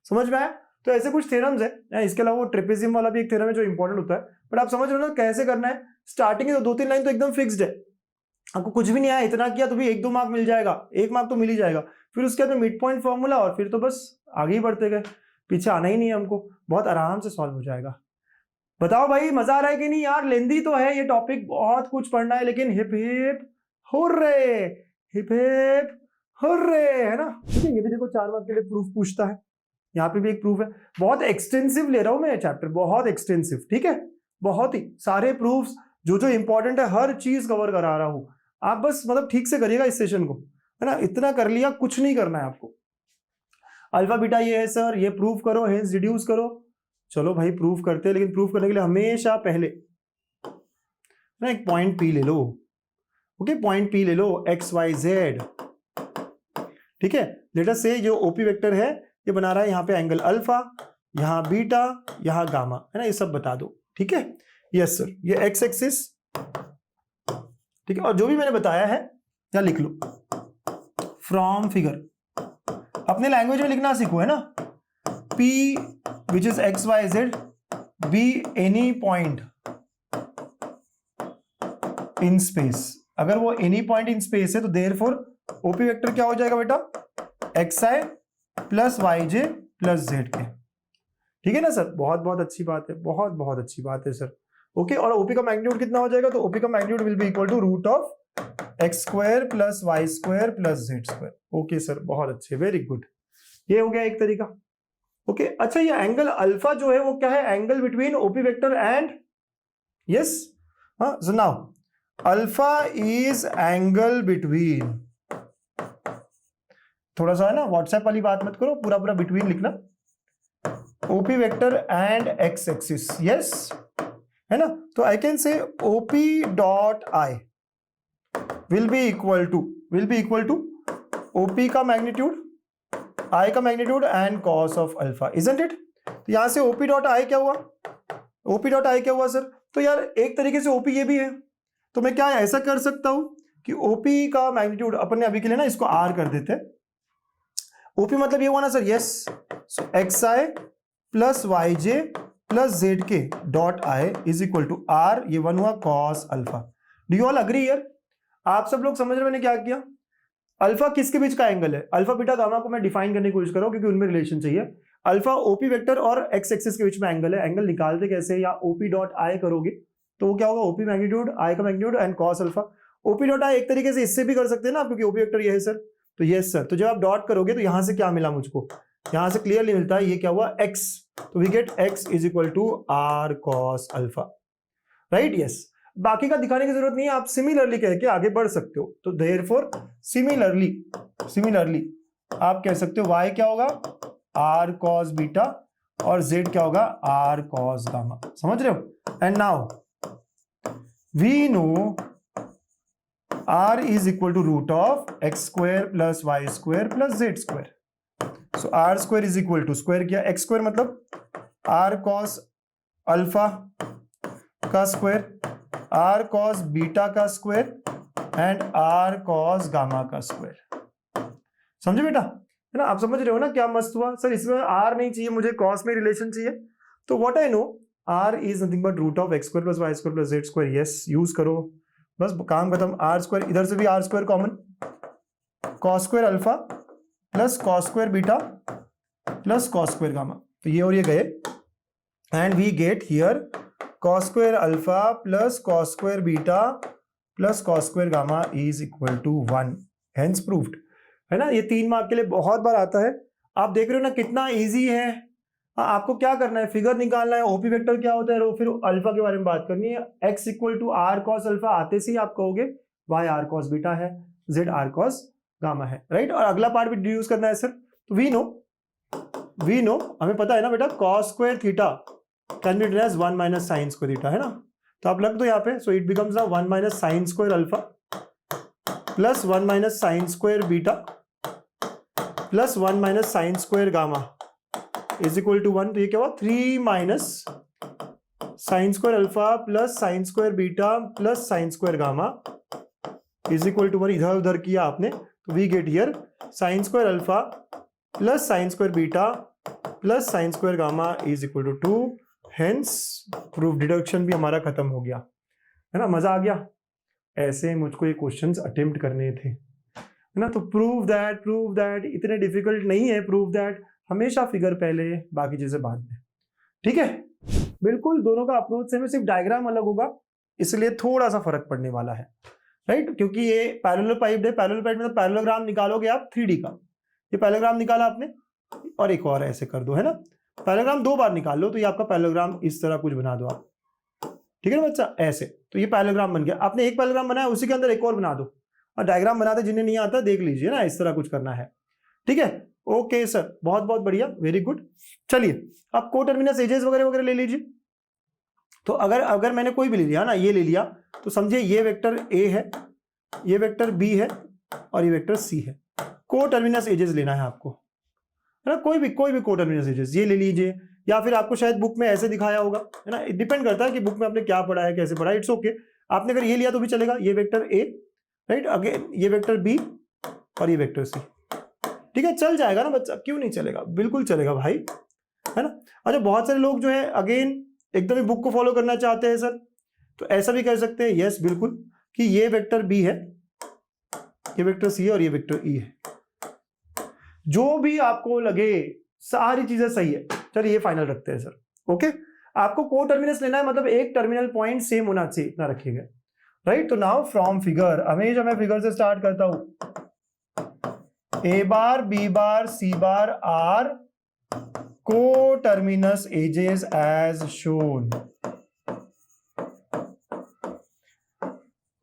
समझ में आया। तो ऐसे कुछ थ्योरम्स है, इसके अलावा वो ट्रेपेजियम वाला भी एक थ्योरम है जो इंपॉर्टेंट होता है, बट आप समझ रहे हो ना कैसे करना है। स्टार्टिंग में तो 2-3 लाइन तो एकदम फिक्स्ड है, आपको कुछ भी नहीं आया, इतना किया तो भी 1-2 मार्क मिल जाएगा, 1 मार्क तो मिल ही जाएगा, फिर उसके बाद मिड पॉइंट फॉर्मूला और फिर तो बस आगे ही बढ़ते गए, पीछे आना ही नहीं है हमको, बहुत आराम से सॉल्व हो जाएगा। बताओ भाई मजा आ रहा है कि नहीं यार, लेंदी तो है ये टॉपिक, बहुत कुछ पढ़ना है, लेकिन हिप हिप हुर्रे है ना, ठीक है। ये भी देखो 4 मार्क के लिए प्रूफ पूछता है, यहाँ पे भी एक प्रूफ है, बहुत एक्सटेंसिव ले रहा हूं मैं ये चैप्टर, बहुत एक्सटेंसिव, ठीक है, बहुत ही सारे प्रूफ्स जो इंपॉर्टेंट है हर चीज कवर करा रहा हूं, आप बस मतलब ठीक से करिएगा इस सेशन को, है ना, इतना कर लिया, कुछ नहीं करना है आपको। अल्फा बीटा ये है सर, ये प्रूव करो, हेंस रिड्यूस करो। चलो भाई प्रूव करते हैं, लेकिन प्रूव करने के लिए हमेशा पहले ना एक पॉइंट पी ले लो। ओके, पॉइंट पी ले लो, एक्स वाई जेड। ठीक है, लेट अस से जो ओपी वेक्टर है ये बना रहा है यहाँ पे एंगल अल्फा, यहाँ बीटा, यहाँ गामा, है ना, ये सब बता दो। ठीक है, यस सर, ये एक्स एक्सिस। ठीक है, और जो भी मैंने बताया है यहाँ लिख लो, फ्रॉम फिगर। अपने लैंग्वेज में लिखना सीखो, है ना। P which is x y z be any point in space। अगर वो any point in space है तो therefore OP वेक्टर क्या हो जाएगा बेटा, xi plus yj plus zk। ठीक है ना सर, बहुत बहुत अच्छी बात है, बहुत बहुत अच्छी बात है सर। ओके, और OP का मैग्नीट्यूड कितना हो जाएगा, तो OP का magnitude will be equal to root of x square plus y square plus z square. Okay sir, बहुत अच्छे, वेरी गुड। ये हो गया एक तरीका। ओके, अच्छा ये एंगल अल्फा जो है वो क्या है, angle between OP vector and, yes, हाँ, so now alpha is angle between, थोड़ा सा है ना व्हाट्सएप वाली बात मत करो, पूरा पूरा बिटवीन लिखना, OP vector and x axis, yes, है ना। तो I can say OP dot i will be equal to OP का मैग्नीट्यूड, आई का magnitude and cos of alpha, isn't it. तो यहां से ओपी डॉट आई क्या हुआ, ओपी डॉट आई क्या हुआ सर, तो यार एक तरीके से ओपी ये भी है, तो मैं क्या ऐसा कर सकता हूं कि ओपी का मैग्नीट्यूड अपन ने अभी के लिए ना इसको आर कर देते हैं। ओपी मतलब ये हुआ ना sir, yes, so x i plus y j plus z k dot i is equal to r, ये वन हुआ cos alpha. Do you all agree here? आप सब लोग समझ रहे मैंने क्या किया? अल्फा किसके बीच का एंगल है, अल्फा बीटा गामा को मैं डिफाइन करने की कोशिश कर रहा हूं क्योंकि उनमें रिलेशन चाहिए। अल्फा ओपी वेक्टर और एक्स एक्सिस के बीच में एंगल है, एंगल निकालते कैसे, या ओपी डॉट आई करोगे तो वो क्या होगा, ओपी मैग्नीट्यूड, आई का magnitude and cos alpha. OP dot आई एक तरीके से इससे भी कर सकते हैं ना, क्योंकि ओपी वेक्टर ये है सर, तो यस सर। तो जब आप डॉट करोगे तो यहां से क्या मिला मुझको, यहां से क्लियरली मिलता है, ये क्या हुआ, एक्स, तो we get x is equal to r cos alpha, right, yes. बाकी का दिखाने की जरूरत नहीं है, आप सिमिलरली कह के आगे बढ़ सकते हो। तो देयरफॉर सिमिलरली आप कह सकते हो y क्या होगा, r cos बीटा, और z क्या होगा, r cos गामा। समझ रहे हो? And now we know r is equal to root of x square plus y square plus z square. So r square is equal to, square किया, x square मतलब r cos alpha का square, r cos beta का square and r cos gamma का square. समझे बेटा, है ना? आप समझ रहे हो ना क्या मस्त हुआ सर, इसमें r नहीं चाहिए मुझे, cos में रिलेशन चाहिए। तो what I know, r is nothing but root of x square plus y square plus z square, yes, use करो, बस काम खत्म। r स्क्वायर, इधर से भी r square common, cos square alpha plus cos square beta plus cos square gamma, तो ये और ये गए, and we get here cos square alpha plus cos square beta plus cos square gamma is equal to 1, hence proved, है ना। ये 3 mark के लिए बहुत बार आता है, आप देख रहे हो ना कितना इजी है। आपको क्या करना है, फिगर निकालना है, ओपी वेक्टर क्या होता है, फिर अल्फा के बारे में बात करनी है। x equal to r cos alpha आते से ही आप कहोगे y आर कॉस बीटा है, z आर कॉस गामा है, राइट। और अगला पार्ट भी डिड्यूस करना है सर। तो वी नो हमें पता है ना बेटा, cos square theta can be written as 1 minus sine square theta, है ना। तो आप लग दो यहाँ पे, so it becomes 1 minus sine square alpha plus 1 minus sine square beta plus 1 minus sine square gamma is equal to 1। तो ये क्या हुआ, 3 minus sine square alpha plus sine square beta plus sine square gamma is equal to 1। इधर उधर किया आपने, तो we get here sine square alpha plus sine square beta plus sine square gamma is equal to 2, hence proof. Deduction भी हमारा खत्म हो गया, है ना। मजा आ गया, ऐसे मुझको ये क्वेश्चंस अटेम्प्ट करने थे, है ना। तो प्रूव दैट इतने डिफिकल्ट नहीं है, प्रूव दैट हमेशा फिगर पहले, बाकी चीजें बाद में, ठीक है। बिल्कुल दोनों का अप्रोच से में सिर्फ डायग्राम अलग होगा, इसलिए थोड़ा सा फर्क पड़ने वाला है, राइट। क्योंकि ये पैरेलल पाइप है, पैरेलल पाइप में पैरेललोग्राम निकालोगे आप 3D का, ये पैरेललोग्राम निकाला आपने, और एक और ऐसे कर दो, है ना। पैरेललोग्राम 2 बार निकाल लो तो ये आपका पैरेललोग्राम इस तरह कुछ बना दो आप, ठीक है ना बच्चा, ऐसे। तो ये पैरेललोग्राम बन गया, आपने एक पैरेललोग्राम बनाया, उसी के अंदर एक और बना दो, डायग्राम बनाते जिन्हें नहीं आता देख लीजिए ना, इस तरह कुछ करना है, ठीक है। ओके सर, बहुत बहुत बढ़िया, वेरी गुड। चलिए अब कोटर्मिनस एजेस वगैरह वगैरह ले लीजिए। तो अगर मैंने कोई भी ले लिया ना, ये ले लिया, तो समझिए ये वेक्टर ए है, ये वेक्टर बी है और ये वेक्टर सी है। कोटर्मिनस एजेस लेना है आपको, है ना, कोई भी कोटर्मिनस एजेस ये ले लीजिए, या फिर आपको शायद बुक में ऐसे दिखाया होगा, है ना, डिपेंड करता है कि बुक में आपने क्या पढ़ा है, कैसे पढ़ा है, इट्स ओके। आपने अगर ये लिया तो भी चलेगा, ये वेक्टर ए, राइट, अगेन ये वेक्टर बी और ये वेक्टर सी, ठीक है, चल जाएगा ना बच्चा, क्यों नहीं चलेगा, बिल्कुल चलेगा भाई, है ना। अच्छा, बहुत सारे लोग जो है अगेन एकदम ही बुक को फॉलो करना चाहते हैं सर, तो ऐसा भी कर सकते हैं, यस बिल्कुल, कि ये वेक्टर बी है, ये वेक्टर सी है और ये वेक्टर ई है, जो भी आपको लगे, सारी चीजें सही है। चलिए ये फाइनल रखते हैं सर, ओके। आपको को टर्मिनस लेना है, मतलब एक टर्मिनल पॉइंट सेम होना चाहिए, इतना रखिएगा, राइट। तो नाउ फ्रॉम फिगर, हमेशा मैं फिगर से स्टार्ट करता हूं, A bar B bar C bar are coterminous edges as shown,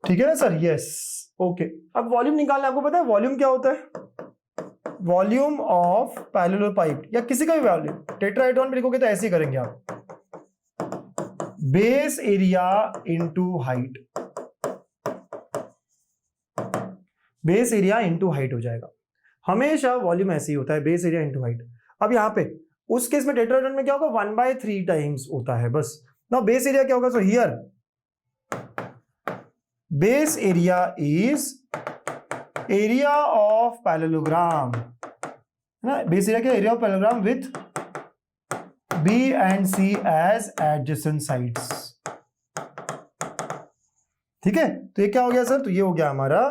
ठीक है ना सर, यस, ओके। अब वॉल्यूम निकालना, आपको पता है वॉल्यूम क्या होता है, वॉल्यूम ऑफ पैरेललोपाइड या किसी का भी वॉल्यूम, टेट्राहेड्रॉन में लिखोगे तो ऐसे ही करेंगे आप, base area into height, base area into height हो जाएगा, हमेशा वॉल्यूम ऐसे ही होता है, बेस एरिया इनटू हाइट। अब यहां पे उस केस में टेट्राहेड्रॉन में क्या होगा, 1/3 टाइम्स होता है बस। नाउ बेस एरिया क्या होगा, so here base area is area of parallelogram, है ना, बेस एरिया क्या, area of parallelogram with B and C as adjacent sides, ठीक है। तो ये क्या हो गया सर, तो ये हो गया हमारा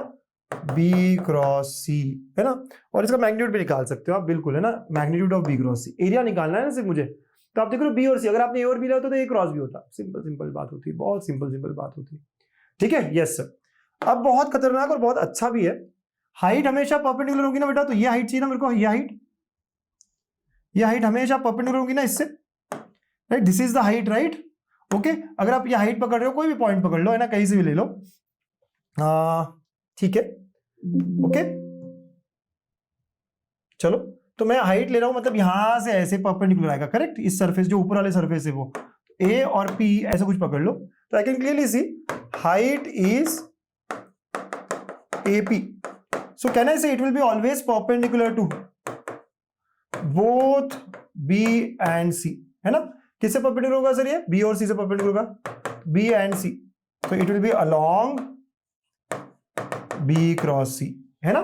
B क्रॉस C, है ना, और इसका मैग्नीट्यूड भी निकाल सकते हो आप, बिल्कुल, है ना, magnitude of B cross C, area निकालना है ना सिर्फ मुझे। तो आप देख रहे हो B और C, अगर आपने A और B लिया होता तो A क्रॉस B होता, सिंपल सिंपल बात होती है, बहुत सिंपल बात होती है, ठीक है, यस सर। अब बहुत खतरनाक और बहुत अच्छा भी है, हाइट हमेशा परपेंडिकुलर होगी ना बेटा, तो ये हाइट चाहिए ना मेरे को, ये हाइट हमेशा परपेंडिकुलर होगी ना इससे, right, this is the height, right, okay. अगर आप ये हाइट पकड़ रहे हो, कोई भी पॉइंट पकड़ लो, है ना, कहीं से भी ले लो, ठीक है, ओके। चलो, तो मैं हाइट ले रहा हूं, मतलब यहां से ऐसे परपेंडिकुलर आएगा, करेक्ट, इस सरफेस जो ऊपर वाले सरफेस है वो ए और पी ऐसा कुछ पकड़ लो, तो I can clearly C height is AP, so can I say it will be always perpendicular to both B and C, है ना, किससे परपेंडिकुलर होगा सर, ये B और C से परपेंडिकुलर होगा, B and C, तो it will be along B cross C, है ना,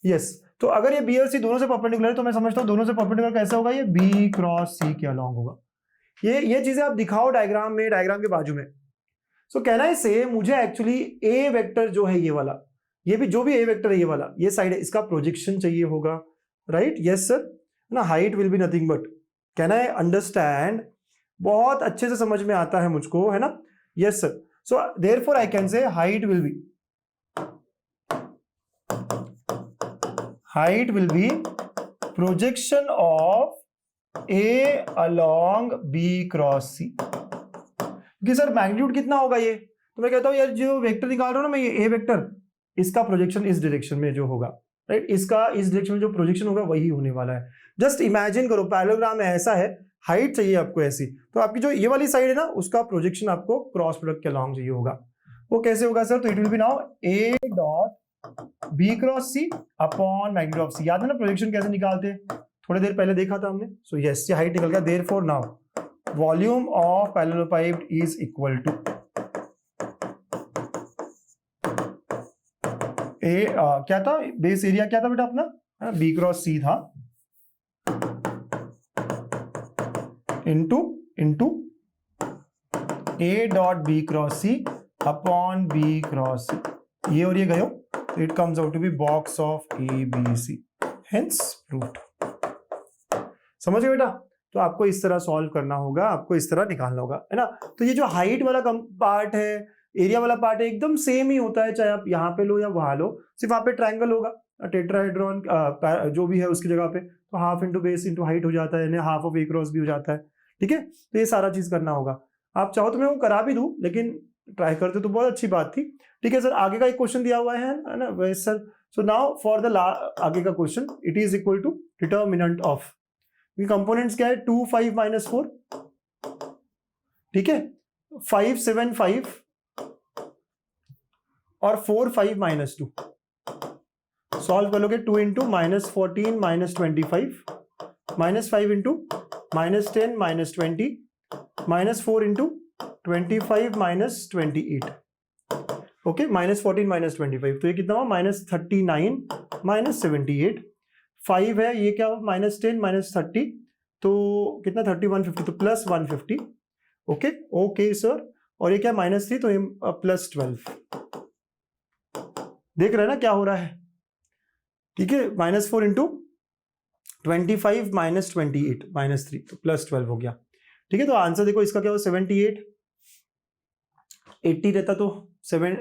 यस। तो अगर ये B और C दोनों से परपेंडिकुलर है, तो मैं समझता हूं दोनों से परपेंडिकुलर कैसे होगा, ये B क्रॉस C के अलॉन्ग होगा। ये चीजें आप दिखाओ डायग्राम में, डायग्राम के बाजू में। सो कैन आई से, मुझे एक्चुअली A वेक्टर जो है ये वाला, ये भी जो भी A वेक्टर है ये वाला, ये साइड है, इसका प्रोजेक्शन चाहिए होगा, राइट, यस सर, ना, height will be nothing but, can I understand, बहुत अच्छे से समझ में आता है मुझको, है ना, yes sir. So therefore I can से height will be projection of A along B cross C, क्योंकि सर मैग्नीट्यूड कितना होगा ये, तो मैं कहता हूं यार जो वेक्टर निकाल रहा हूं ना मैं, ये A वेक्टर, इसका प्रोजेक्शन इस डायरेक्शन में जो होगा, राइट, इसका इस डायरेक्शन में जो प्रोजेक्शन होगा वही होने वाला है। जस्ट इमेजिन करो, पैरेललोग्राम ऐसा है, हाइट चाहिए आपको ऐसी, तो आपकी जो ये वाली साइड है ना, उसका प्रोजेक्शन आपको क्रॉस प्रोडक्ट के अलॉन्ग चाहिए होगा, वो कैसे होगा सर, तो it will be now A dot B cross C upon magnitude of C, याद है ना प्रोजेक्शन कैसे निकालते हैं, थोड़ी देर पहले देखा था हमने। सो यस, ये हाइट निकल गया, therefore now volume of parallelepiped is equal to क्या था, बेस एरिया क्या था बेटा अपना, B क्रॉस C था, into A dot B cross C upon B cross C, ये और ये गयो, तो it comes out to be box of ABC, hence proved. समझ गए बेटा, तो आपको इस तरह सॉल्व करना होगा, आपको इस तरह निकालना होगा, है ना। तो ये जो हाइट वाला पार्ट है, एरिया वाला पार्ट है, एकदम सेम ही होता है, चाहे आप यहाँ पे लो या वहां लो, सिर्फ वहां पे ट्रायंगल होगा, टेट्राहेड्रॉन जो भी है उसकी जगह पे, तो half into base into height हो जाता है, यानी half of A cross B हो जाता है, ठीक है। तो ये सारा चीज करना होगा, आप चाहो तो मैं वो करा भी दूं, लेकिन ट्राई करते तो बहुत अच्छी बात थी। ठीक है सर, आगे का एक क्वेश्चन दिया हुआ है ना वैसे sir. So now for the आगे का question, it is equal to determinant of, components क्या है 2 5 -4, ठीक है 5 7 5 और 4 5 -2। सॉल्व कर लोगे 2 इंटू -14 -25 -5 इंटू -10 -20 -4 इंटू 25 -28, ओके -14 -25, तो ये कितना हुआ -39 -78। 5 है, ये क्या हुआ -10 -30, तो कितना 30 150, तो प्लस 150, ओके ओके सर। और ये क्या -3, तो ये +12। देख रहे हैं ना क्या हो रहा है, ठीक है -4 इंटू 25 -28 -3, तो +12 हो गया। ठीक है, तो आंसर देखो इसका क्या हो 78, 80 रहता तो 7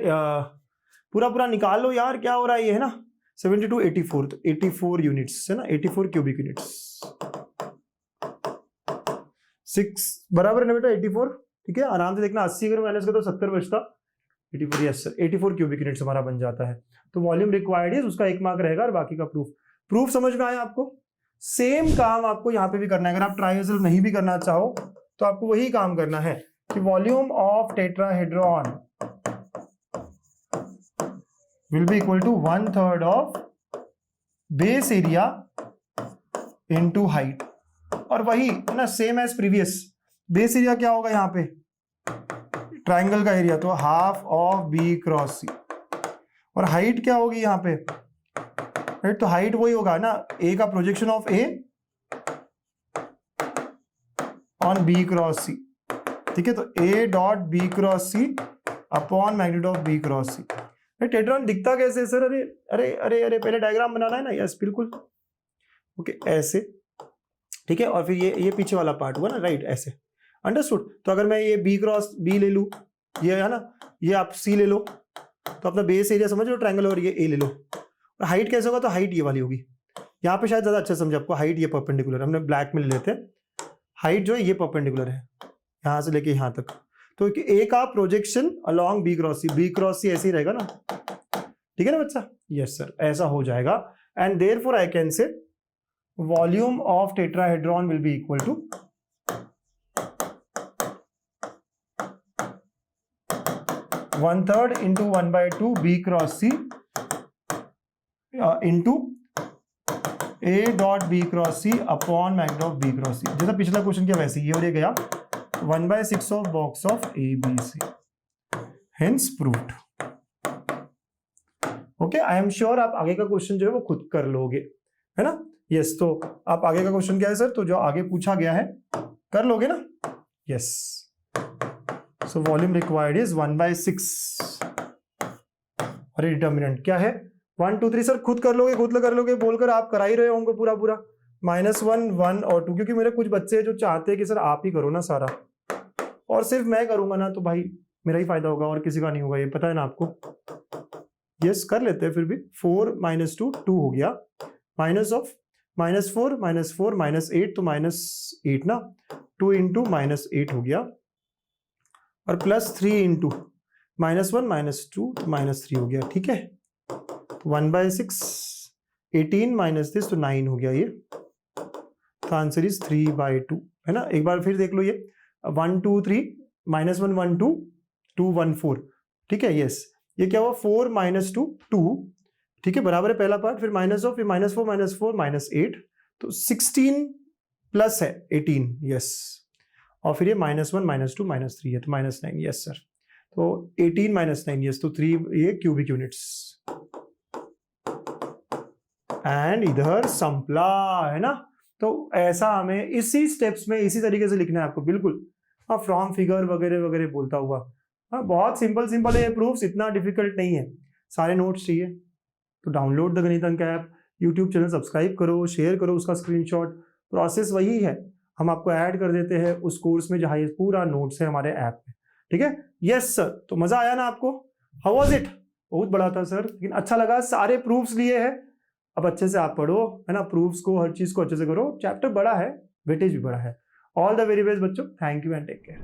पूरा पूरा निकाल लो यार, क्या हो रहा है ये, है ना 72 84, तो 84 यूनिट्स है ना, 84 क्यूबिक यूनिट्स, 6 बराबर है ना बेटा 84। ठीक है, आराम से देखना, 80 अगर माइनस कर तो 70 बचता, 84, यस सर 84 क्यूबिक यूनिट्स हमारा बन जाता है। तो वॉल्यूम रिक्वायर्ड है उसका 1 मार्क रहेगा, और बाकी का प्रूफ समझ में आया आपको। सेम काम आपको यहाँ पे भी करना है, अगर आप ट्राइएंगल नहीं भी करना चाहो तो आपको वही काम करना है कि volume of tetrahedron will be equal to 1/3 of base area into height, और वही है ना same as previous. Base area क्या होगा यहाँ पे, ट्राइंगल का एरिया, तो half of B cross c, और हाइट क्या होगी यहाँ पे, राइट, तो हाइट वही होगा ना ए का projection of A on B cross C. ठीक है, तो A dot B cross C upon magnitude of B cross C. Tetrahedron दिखता कैसे सर, अरे अरे अरे अरे पहले डायग्राम बनाना है ना, यस बिल्कुल, ओके ऐसे, ठीक है, और फिर ये पीछे वाला पार्ट हुआ ना, राइट ऐसे, अंडरस्टूड। तो अगर मैं ये बी क्रॉस बी ले लूं, ये है ना, ये आप सी ले लो, तो अपना बेस एरिया समझ लो ट्रायंगल, और ये ए ले लो। और हाइट कैसे होगा, तो हाइट ये वाली होगी, यहाँ पे शायद ज्यादा अच्छा समझे आपको, हाइट ये परपेंडिकुलर, हमने ब्लैक में ले लेते हैं, हाइट जो है ये परपेंडिकुलर है यहाँ से लेके यहाँ तक, तो ए का प्रोजेक्शन अलॉन्ग बी क्रॉस सी ऐसे ही रहेगा ना, ठीक है ना बच्चा, यस सर ऐसा हो जाएगा। And therefore I can say volume of tetrahedron will be equal to 1/3 into 1/2 B cross C into A dot B cross C upon magnitude of B cross C, जैसा पिछला क्वेश्चन किया वैसे ये हो गया 1/6 of box of A B C, hence proved. Okay, I am sure आप आगे का क्वेश्चन जो है वो खुद कर लोगे, है ना, यस। तो आप आगे का क्वेश्चन क्या है सर, तो जो आगे पूछा गया है कर लोगे ना, yes. So volume required is 1/6, और डिटर्मिनेंट क्या है 1 2 3, सर खुद कर लोगे बोलकर आप करा ही रहे होंगे पूरा -1 1 और 2, क्योंकि मेरे कुछ बच्चे जो चाहते हैं कि सर आप ही करो ना सारा, और सिर्फ मैं करूंगा ना तो भाई मेरा ही फायदा होगा और किसी का नहीं होगा, ये पता है ना आपको। यस कर लेते हैं फिर भी, 4 -2 2 हो गया, माइनस ऑफ -4 -8, तो -8 ना, 2 इंटू -8 हो गया, और +3 इंटू -1 -2 तो -3 हो गया, ठीक है। 1/6 18 माइनस दिस, तो 9 हो गया ये, तो आंसर इज 3/2, है ना। एक बार फिर देख लो, ये 1 2 3 -1 1 2 2 1 4, ठीक है, यस। ये क्या हुआ 4 -2 2, ठीक है, बराबर है पहला पार्ट, फिर माइनस ऑफ, फिर -4 -8, तो 16 प्लस है 18, यस, और फिर ये -1 -2 -3 है, तो -9, यस सर। तो 18 -9, यस, तो 3 ये क्यूबिक यूनिट्स, एंड इधर संपला, है ना। तो ऐसा हमें इसी स्टेप्स में इसी तरीके से लिखना है आपको, बिल्कुल, हाँ, फ्रॉम फिगर वगैरह वगैरह बोलता हुआ, हाँ, बहुत सिंपल है ये प्रूफ्स, इतना डिफिकल्ट नहीं है। सारे नोट्स चाहिए तो डाउनलोड द गणित अंक ऐप, यूट्यूब चैनल सब्सक्राइब करो, शेयर करो उसका स्क्रीनशॉट, प्रोसेस वही है, हम आपको ऐड कर देते हैं उस कोर्स में जहाँ ये पूरा नोट्स है हमारे ऐप में, ठीक है, यस सर। तो मजा आया ना आपको, हाउ वाज इट, बहुत बड़ा था सर, लेकिन अच्छा लगा, सारे प्रूफ्स लिए हैं, अब अच्छे से आप पढ़ो, है ना, प्रूफ्स को, हर चीज को अच्छे से करो, चैप्टर बड़ा है, वेटेज भी बड़ा है। ऑल द वेरी बेस्ट बच्चों, thank you and take care.